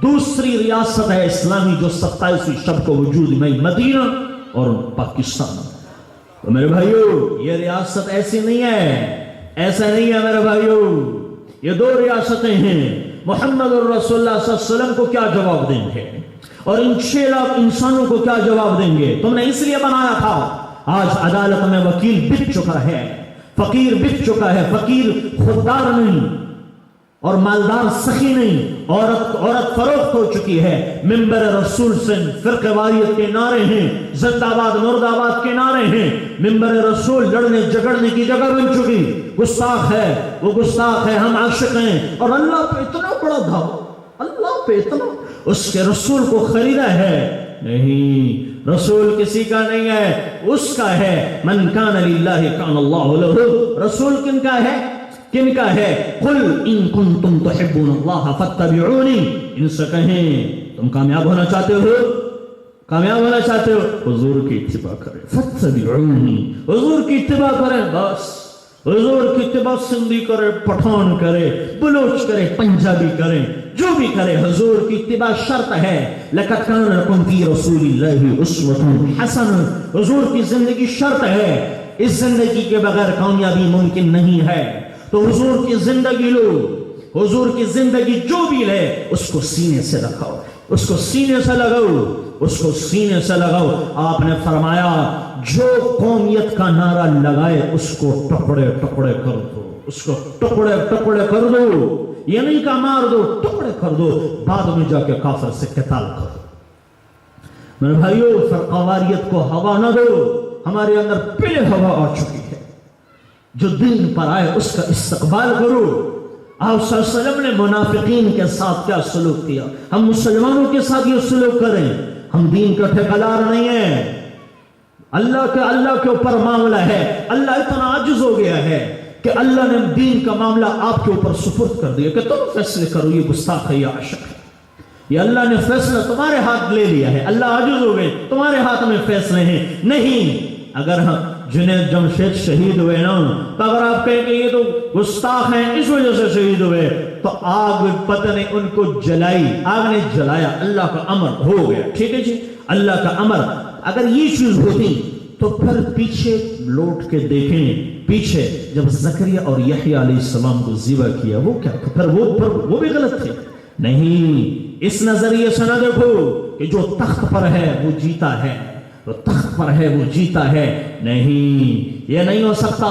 دوسری ریاست ہے اسلامی جو 27ویں شب کو وجود میں, مدینہ اور پاکستان. تو میرے بھائیو, یہ ریاست ایسی نہیں ہے, ایسا نہیں ہے میرے بھائیو. یہ 2 ریاستیں ہیں. محمد الرسول اللہ صلی اللہ علیہ وسلم کو کیا جواب دیں گے, اور ان 6 لاکھ انسانوں کو کیا جواب دیں گے؟ تم نے اس لیے بنایا تھا. آج عدالت میں وکیل بک چکا ہے, فقیر بک چکا ہے. فقیر خوددار نہیں اور مالدار سخی نہیں, عورت فروخت ہو چکی ہے. منبر رسول سے فرقہ واریت کے نعرے ہیں, زندہ باد مرد آباد کے نعرے ہیں. منبر رسول لڑنے جھگڑنے کی جگہ بن چکی. گستاخ ہے, وہ گستاخ ہے, ہم عاشق ہیں. اور اللہ پہ اتنا بڑا دھاوا, اللہ پہ اتنا, اس کے رسول کو خریدا ہے؟ نہیں, رسول کسی کا نہیں ہے, اس کا ہے. من کان للہ کان اللہ لہ. رسول کن کا ہے؟ کن کا ہے؟ قل ان کنتم تحبون اللہ فاتبعونی. ان سے کہیں تم کامیاب ہونا چاہتے ہو, کامیاب ہونا چاہتے ہو, حضور کی اتباع کریں. فاتبعونی, حضور کی اتباع کریں. بس حضور کی اتباع سندھی کرے, پٹھان کرے, بلوچ کرے, پنجابی کریں, جو بھی کرے, حضور کی اتباع شرط ہے. لقد کان لکم فی رسول اللہ اسوۃ حسنہ. حضور کی زندگی شرط ہے. اس زندگی کے بغیر کامیابی ممکن نہیں ہے. تو حضور کی زندگی لو, حضور کی زندگی جو بھی لے اس کو سینے سے رکھو, اس کو سینے سے لگاؤ, اس کو سینے سے لگاؤ. آپ نے فرمایا جو قومیت کا نعرہ لگائے اس کو ٹکڑے ٹکڑے کر دو, اس کو ٹکڑے ٹکڑے کر دو. یہ نہیں کہ مار دو, ٹکڑے کر دو, بعد میں جا کے کافر سے قتال کرو. میرے بھائیو, فرقواریت کو ہوا نہ دو. ہمارے اندر پہلے ہوا آ چکی ہے. جو دین پر آئے اس کا استقبال کرو. آپ صلی اللہ علیہ وسلم نے منافقین کے ساتھ کیا سلوک کیا, ہم مسلمانوں کے ساتھ یہ سلوک کریں. ہم دین کا ٹھیکیدار نہیں ہیں. اللہ کے اوپر معاملہ ہے. اللہ اتنا عاجز ہو گیا ہے کہ اللہ نے دین کا معاملہ آپ کے اوپر سپرد کر دیا کہ تم فیصلے کرو, یہ گستاخ ہے یا عاشق ہے. یہ اللہ نے فیصلہ تمہارے ہاتھ لے لیا ہے. اللہ عاجز ہو گئے, تمہارے ہاتھ میں فیصلے ہیں. نہیں, اگر ہم جنید جمشید شہید ہوئے نا, تو اگر آپ کہیں کہ یہ تو گستاخ ہیں اس وجہ سے شہید ہوئے, تو آگ پتہ نے ان کو جلائی, آگ نے جلایا, اللہ کا امر ہو گیا. ٹھیک ہے جی, اللہ کا امر. اگر یہ چیز ہوتی تو پھر پیچھے لوٹ کے دیکھیں, پیچھے جب زکریا اور یحییٰ علیہ السلام کو ذبح کیا, وہ کیا تھا؟ پھر وہ بھی غلط تھے. نہیں, اس نظریے سے نہ دیکھو کہ جو تخت پر ہے وہ جیتا ہے, جو تخت پر ہے وہ جیتا ہے. نہیں, یہ نہیں ہو سکتا.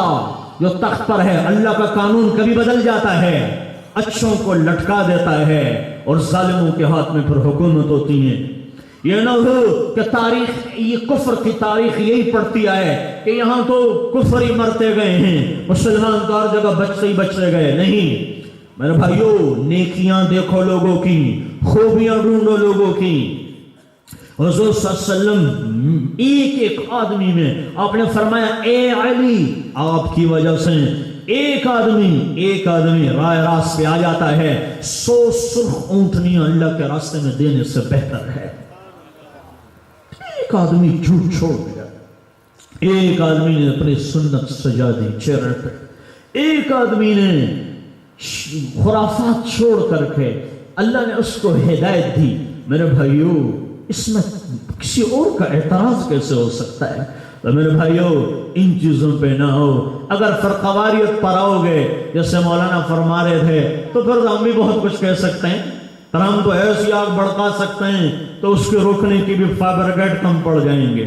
جو تخت پر ہے, اللہ کا قانون کبھی بدل جاتا ہے, اچھوں کو لٹکا دیتا ہے اور ظالموں کے ہاتھ میں پھر حکومت ہوتی ہے. یہ نہ ہو کہ تاریخ, یہ کفر کی تاریخ یہی پڑھتی آئے کہ یہاں تو کفر ہی مرتے گئے ہیں, مسلمان تو ہر جگہ بچتے ہی بچتے گئے. نہیں میرے بھائیو, نیکیاں دیکھو لوگوں کی, خوبیاں ڈھونڈو لوگوں کی. حضور صلی اللہ علیہ وسلم ایک ایک آدمی میں آپ نے فرمایا, اے علی, آپ کی وجہ سے ایک آدمی رائے راست پہ آ جاتا ہے, 100 سرخ اونٹنیاں اللہ کے راستے میں دینے سے بہتر ہے. ایک آدمی جھوٹ چھوڑ دیا, ایک آدمی نے اپنی سنت سجا دی چہرے پہ, ایک آدمی نے خرافات چھوڑ کر کے اللہ نے اس کو ہدایت دی. میرے بھائیو, اس میں کسی اور کا اعتراض کیسے ہو سکتا ہے؟ تو میرے بھائیو, ان چیزوں پہ نہ ہو. اگر فرقواریت پر آؤ گے جیسے مولانا فرما رہے تھے, تو پھر ہم بھی بہت کچھ کہہ سکتے ہیں, پر ہم تو ایسی آگ بڑھکا سکتے ہیں تو اس کے روکنے کی بھی فائبر گیٹ کم پڑ جائیں گے.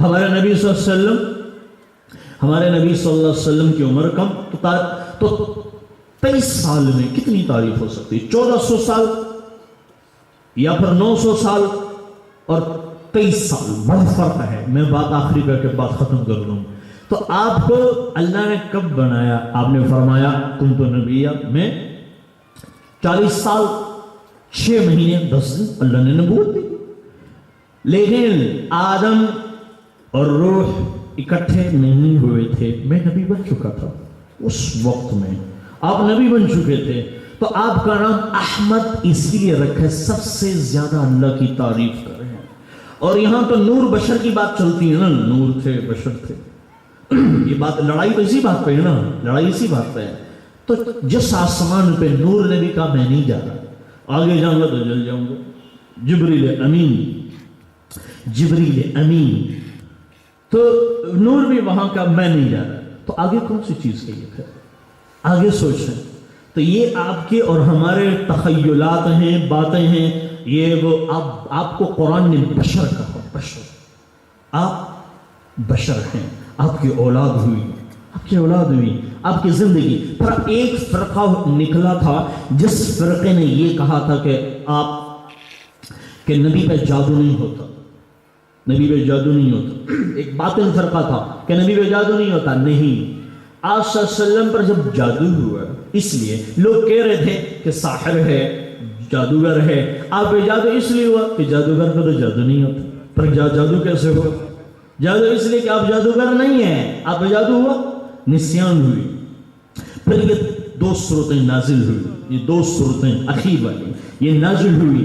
ہمارے نبی صلی اللہ علیہ وسلم کی عمر کم تو 23 سال میں کتنی تعریف ہو سکتی؟ 1400 سال یا پھر 900 سال اور 23 سال، بڑا فرق ہے۔ میں بات آخری کر کے بات ختم کر دوں۔ تو آپ کو اللہ نے کب بنایا؟ آپ نے فرمایا کنت نبیہ میں 40 سال 6 مہینے 10 دن اللہ نے نبوت دی، لیکن آدم اور روح اکٹھے نہیں ہوئے تھے۔ میں نبی بن چکا تھا اس وقت میں، آپ نبی بن چکے تھے، تو آپ کا نام احمد اس لیے رکھا ہے سب سے زیادہ اللہ کی تعریف کر رہے ہیں۔ اور یہاں تو نور بشر کی بات چلتی ہے نا، نور تھے بشر تھے، یہ بات لڑائی تو اسی بات پہ ہے نا، لڑائی اسی بات پہ ہے۔ تو جس آسمان پہ نور نے بھی کہا میں نہیں جا رہا، آگے جاؤں گا تو جل جاؤں گا، جبریل امین، تو نور بھی وہاں کا میں نہیں جا رہا، تو آگے کون سی چیز کہیے پھر؟ آگے سوچیں۔ تو یہ آپ کے اور ہمارے تخیلات ہیں، باتیں ہیں، یہ وہ آپ کو قرآن نے بشر کہا، بشر، آپ بشر ہیں، آپ کی اولاد ہوئی، آپ کی زندگی۔ پھر ایک فرقہ نکلا تھا جس فرقے نے یہ کہا تھا کہ نبی پہ جادو نہیں ہوتا، نبی پہ جادو نہیں ہوتا۔ ایک باطل فرقہ تھا کہ نبی پہ جادو نہیں ہوتا۔ نہیں، آپ صلی اللہ علیہ وسلم پر جب جادو ہوا، اس لیے لوگ کہہ رہے تھے کہ ساحر ہے، جادوگر ہے۔ آپ پہ جادو اس لیے ہوا کہ جادوگر پہ تو جادو نہیں ہوتا۔ پر جادو کیسے ہوا؟ جادو اس لیے کہ آپ جادوگر نہیں ہیں، آپ پہ جادو ہوا، نسیان ہوئی۔ پھر یہ 2 صورتیں نازل ہوئی، یہ 2 صورتیں اخیر والی یہ نازل ہوئی،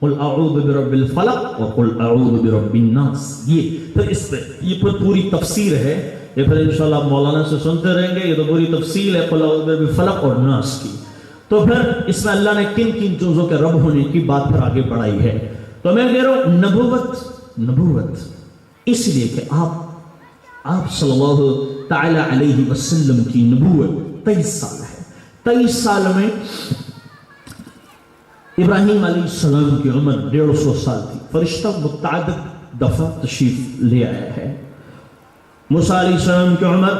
قل اعوذ برب الفلق وقل اعوذ برب الناس۔ یہ پھر اس پہ یہ پوری تفسیر ہے، یہ پھر انشاءاللہ مولانا سے سنتے رہیں گے، یہ تو پوری تفصیل ہے قل اعوذ برب الفلق اور ناس کی۔ تو پھر اس میں اللہ نے کن چیزوں کے رب ہونے کی بات پھر آگے بڑھائی ہے۔ تو میں کہہ رہا ہوں نبوت اس لیے کہ آپ صلی اللہ تعالی علیہ وسلم کی نبوت 23 سال ہے۔ 23 سال میں ابراہیم علیہ السلام کی عمر 150 سال تھی، فرشتہ متعدد دفعہ تشریف لے آیا ہے۔ موسیٰ علیہ السلام کی عمر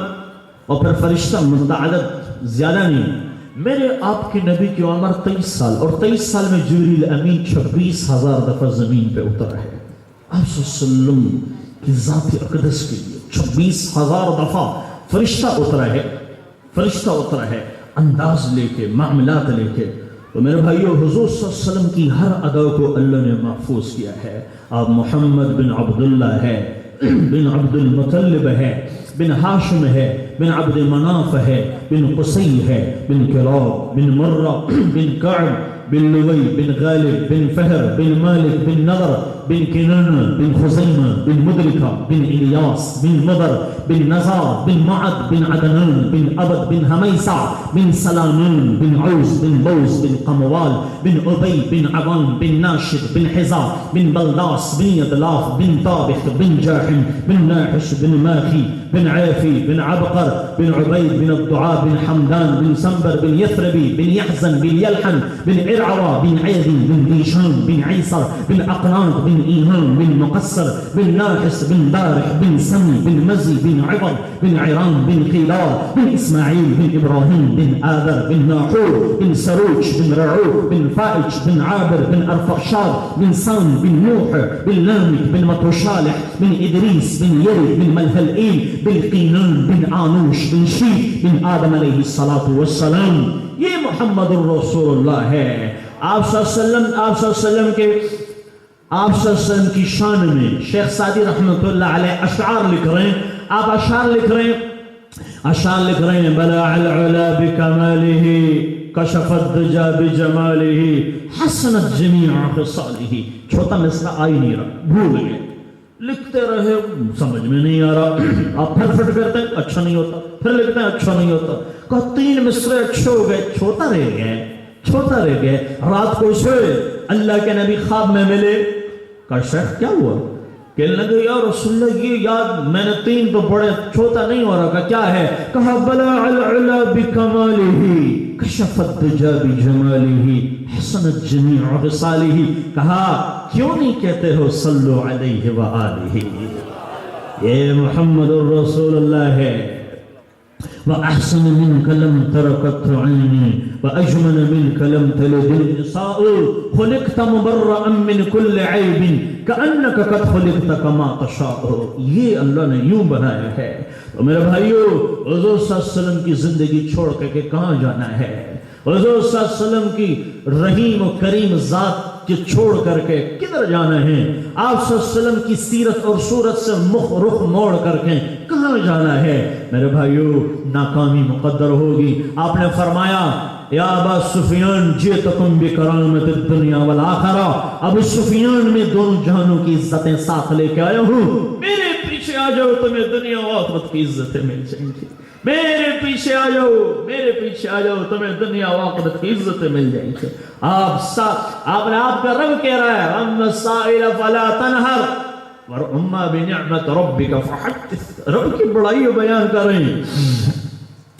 اور پھر فرشتہ متعدد زیادہ نہیں، میرے آپ کے نبی کی عمر 23 سال، اور 23 سال میں جبریل امین 26,000 دفعہ زمین پہ اترا ہے۔ آپ صلی اللہ علیہ وسلم کی ذات اقدس کے لیے 26,000 دفعہ فرشتہ اترا ہے، انداز لے کے، معاملات لے کے۔ تو میرے بھائیو، حضور صلی اللہ علیہ وسلم کی ہر ادا کو اللہ نے محفوظ کیا ہے۔ آپ محمد بن عبداللہ ہے، بن عبد المطلب ہے، بن ہاشم ہے، بن عبد مناف ہے، بن قصی ہے، بن کلاب، بن مرہ، بن کعب، بن لوی، بن غالب، بن فہر، بن مالک، بن نضر، بن کنانہ، بن خزیمہ، بن مدرکہ، بن الیاس، بن مضر، بن نزار، بن معد، بن عدنان، بن عبد، بن حمیسہ، بن سلامان، بن عوز، بن بوز، بن قموال، بن عبی، بن عوان، بن ناشد، بن حزا، بن بلداس، بن یدلاف، بن طابخ، بن جاحم، بن ناحش، بن ماخی، بن عافی، بن عبقر، بن عبید، بن الدعاء، بن حمدان، بن سنبر، بن یثربی، بن یحزن، بن یلحن، بن عرعوا، بن عیدی، بن دیشان، بن عیسر، بن اقناط، بن ایہان، بن مقصر، بن ناحس، بن بارح، بن سمی، بن مزی، بن عبر، بن عرام، بن قیلار، بن اسماعیل، بن ابراہیم، بن آذر، بن ناحور، بن سروج، بن رعوب، بن فائج، بن عابر، بن ارفخشاد، بن سام، بن نوح، بن لامک، بن متوشالح، بن ادریس، بن یرد، بن ملہلئیل، بن قینان، بن آنوش، بن شیف، بن آدم علیہ السلام۔ یہ محمد الرسول اللہ ہے۔ آپ صلی اللہ علیہ وسلم کی شان میں شیخ سعدی رحمۃ اللہ علیہ اشعار لکھ رہے ہیں۔ آپ اشعار لکھ رہے ہیں بلع العلا بکمالہ کشف الدجا بجمالہ حسنت جمیع خصالہ۔ چھوٹا مصرع آ ہی نہیں رہا، بھول گئے، لکھتے رہے، سمجھ میں نہیں آ رہا، آپ پھر فٹ کرتے ہیں اچھا نہیں ہوتا، پھر لکھتے ہیں اچھا نہیں ہوتا، کہا 3 مصرع اچھے ہو گئے، چھوٹا رہ گئے۔ رات کو سوئے، اللہ کے نبی خواب میں ملے، کہا شیخ کیا ہوا؟ کہنے لگے یا رسول اللہ یہ یاد میں نے 3 تو پڑھے، چھوٹا نہیں ہو رہا، کہا کیا ہے؟ کہا بلع العلا بکمالہ کشف الدجا بجمالہ حسنت جمیع خصالہ۔ کہا کیوں نہیں کہتے ہو صلو علیہ وآلہ؟ یہ محمد الرسول اللہ ہے۔ وَأَحْسَنُ مِنْكَ لَمْ تَرَ قَطُّ عَيْنِي وَأَجْمَلَ مِنْكَ لَمْ تَلِدِ النِّسَاءُ خُلِقْتَ مُبَرَّأً مِنْ كُلِّ عَيْبٍ كَأَنَّكَ قَدْ خُلِقْتَ كَمَا تَشَاءُ۔ یہ اللہ نے یوں بنایا ہے۔ تو میرے بھائیو، حضور صلی اللہ علیہ وسلم کی زندگی چھوڑ کے کہاں جانا ہے؟ حضور صلی اللہ علیہ وسلم کی رحیم و کریم ذات کے چھوڑ کر کے کدھر جانا ہے؟ آپ صلی اللہ علیہ وسلم کی سیرت اور صورت سے رخ موڑ کر کے کہاں جانا ہے؟ میرے بھائیو، ناکامی مقدر ہوگی۔ آپ نے فرمایا یا ابا سفیان جئتکم بکرامت الدنیا والآخرہ، ابو سفیان میں دونوں جہانوں کی عزتیں ساتھ لے کے آیا ہوں، میرے پیچھے آ جاؤ، تمہیں دنیا و آخرت کی عزتیں مل جائیں گی۔ میرے پیچھے آ جاؤ، میرے پیچھے آ جاؤ، تمہیں دنیا و آخرت کی عزتیں مل جائیں گی۔ آپ نے آپ کا رب کہہ رہا ہے اما السائل فلا تنہر واما بنعمت ربک فحدث۔ رب کی بڑائی بیان کریں،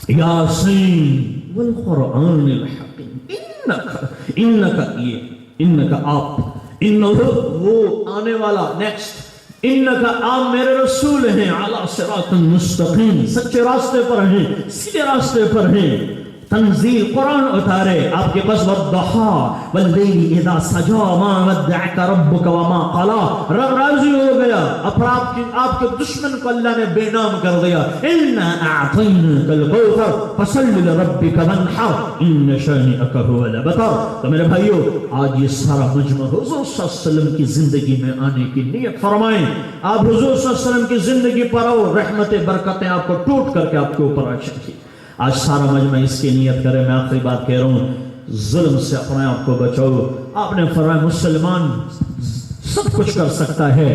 یاسین والقرآن الحکیم، انکا آپ، انہو وہ آنے والا نیکسٹ، انکا آپ میرے رسول ہیں، علی صراط مستقیم، سچے راستے پر ہیں، سیدھے راستے پر ہیں۔ تنزیل قرآن اتارے آپ کے پاس، والضحا واللیل اذا سجا ما ودعک ربک وما قلا۔ رب راضی ہو گیا، آپ کے دشمن کو اللہ نے بے نام کر دیا۔ انا اعطیناک الکوثر فصل لربک وانحر ان شانئک هو الابتر۔ تو میرے بھائیو، آج یہ سارا مجمع حضور صلی اللہ علیہ وسلم کی زندگی میں آنے کی نیت فرمائیں۔ آپ حضور صلی اللہ علیہ وسلم کی زندگی پر آؤ، رحمتیں برکتیں آپ کو ٹوٹ کر کے آپ کے اوپر آ جائیں گی۔ آج سارا مجمع اس کی نیت کرے۔ میں آخری بات کہہ رہا ہوں، ظلم سے اپنے آپ کو بچاؤ۔ آپ نے فرمایا مسلمان سب کچھ کر سکتا ہے،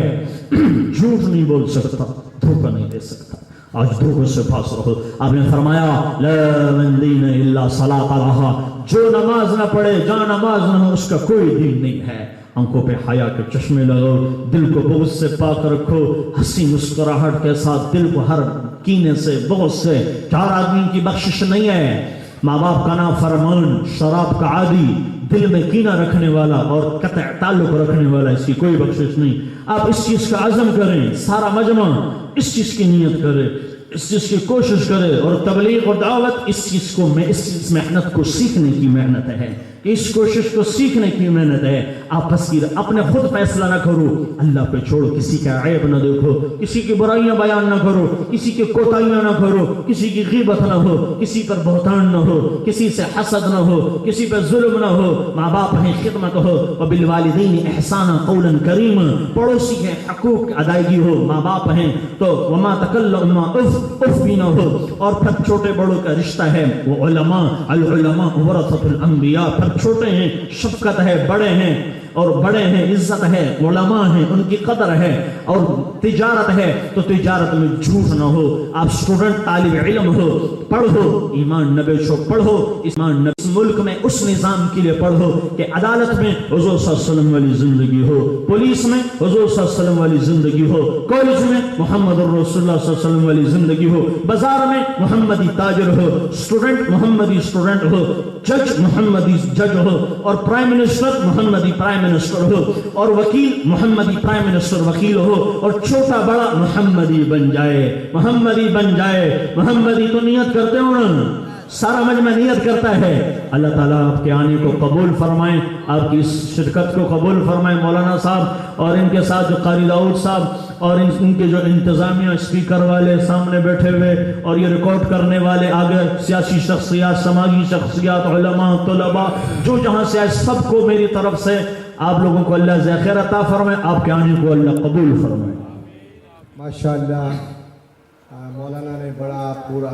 جھوٹ نہیں بول سکتا، دھوکہ نہیں دے سکتا۔ آج دھوکوں سے پاس رہو۔ آپ نے فرمایا لا من دین الا صلاۃ لہا، جو نماز نہ پڑھے، جہاں نماز نہ ہو، اس کا کوئی دین نہیں ہے۔ آنکھوں پہ حیا کے چشمے لگاؤ، دل کو بغض سے پاک رکھو، ہنسی مسکراہٹ کے ساتھ، دل کو ہر کینے سے، بغض سے۔ چار آدمی کی بخشش نہیں ہے، ماں باپ کا نافرمان، شراب کا عادی، دل میں کینہ رکھنے والا اور قطع تعلق رکھنے والا، اس کی کوئی بخشش نہیں۔ آپ اس چیز کا عزم کریں، سارا مجمع اس چیز کی نیت کرے، اس چیز کی کوشش کرے، اور تبلیغ اور دعوت اس چیز محنت کو سیکھنے کی محنت ہے، اس کوشش کو سیکھنے کی محنت ہے۔ آپس کی اپنے خود فیصلہ نہ کرو، اللہ پہ چھوڑو، کسی کا عیب نہ دیکھو، کسی کی برائیاں بیان نہ کرو، کسی کی کوتاہیاں نہ کرو، کسی کی غیبت نہ ہو، کسی پر بہتان نہ ہو، کسی سے حسد نہ ہو، کسی پر ظلم نہ ہو، ماں باپ ہیں خدمت ہو، وبالوالدین احسانا قولا کریما، پڑوسی ہیں حقوق ادائیگی ہو، ماں باپ ہیں تو وما تکلم اف بھی نہ ہو، اور پھر چھوٹے بڑوں کا رشتہ ہے، وہ علماء، العلماء ورثۃ الانبیاء، پھر چھوٹے ہیں شفقت ہے، بڑے ہیں اور بڑے ہیں عزت ہے، علماء ہیں ان کی قدر ہے، اور تجارت ہے تو تجارت میں جھوٹ نہ ہو۔ آپ اسٹوڈنٹ طالب علم ہو، پڑھو، ایمان نہ بیچو، پڑھو، ایمان نہ اس ملک میں اس نظام کے لیے پڑھو کہ عدالت میں حضور صلی اللہ علیہ وسلم والی زندگی ہو، پولیس میں حضور صلی اللہ علیہ وسلم والی زندگی ہو، کالج میں محمد الرسول اللہ صلی اللہ علیہ وسلم والی زندگی ہو، بازار میں محمدی تاجر ہو، اسٹوڈنٹ محمدی اسٹوڈنٹ ہو، جج محمدی جج ہو، اور پرائم منسٹر محمدی پرائم منسٹر ہو، اور وکیل محمدی پرائم منسٹر وکیل ہو، اور چھوٹا بڑا محمدی بن جائے، محمدی بن جائے۔ محمدی تو نیت کرتے ہو نا، سارا مجمع نیت کرتا ہے۔ اللہ تعالیٰ آپ کے آنے کو قبول فرمائیں، آپ کی اس شرکت کو قبول فرمائیں۔ مولانا صاحب اور ان کے ساتھ جو قاری داؤد صاحب اور ان کے جو انتظامیہ اسپیکر والے سامنے بیٹھے ہوئے اور یہ ریکارڈ کرنے والے آگے، سیاسی شخصیات، سماجی شخصیات، علماء، طلباء، جو جہاں سے آئے، سب کو میری طرف سے آپ لوگوں کو اللہ خیر عطا فرمائے، آپ کے آنے کو اللہ قبول فرمائے۔ ماشاءاللہ مولانا نے بڑا پورا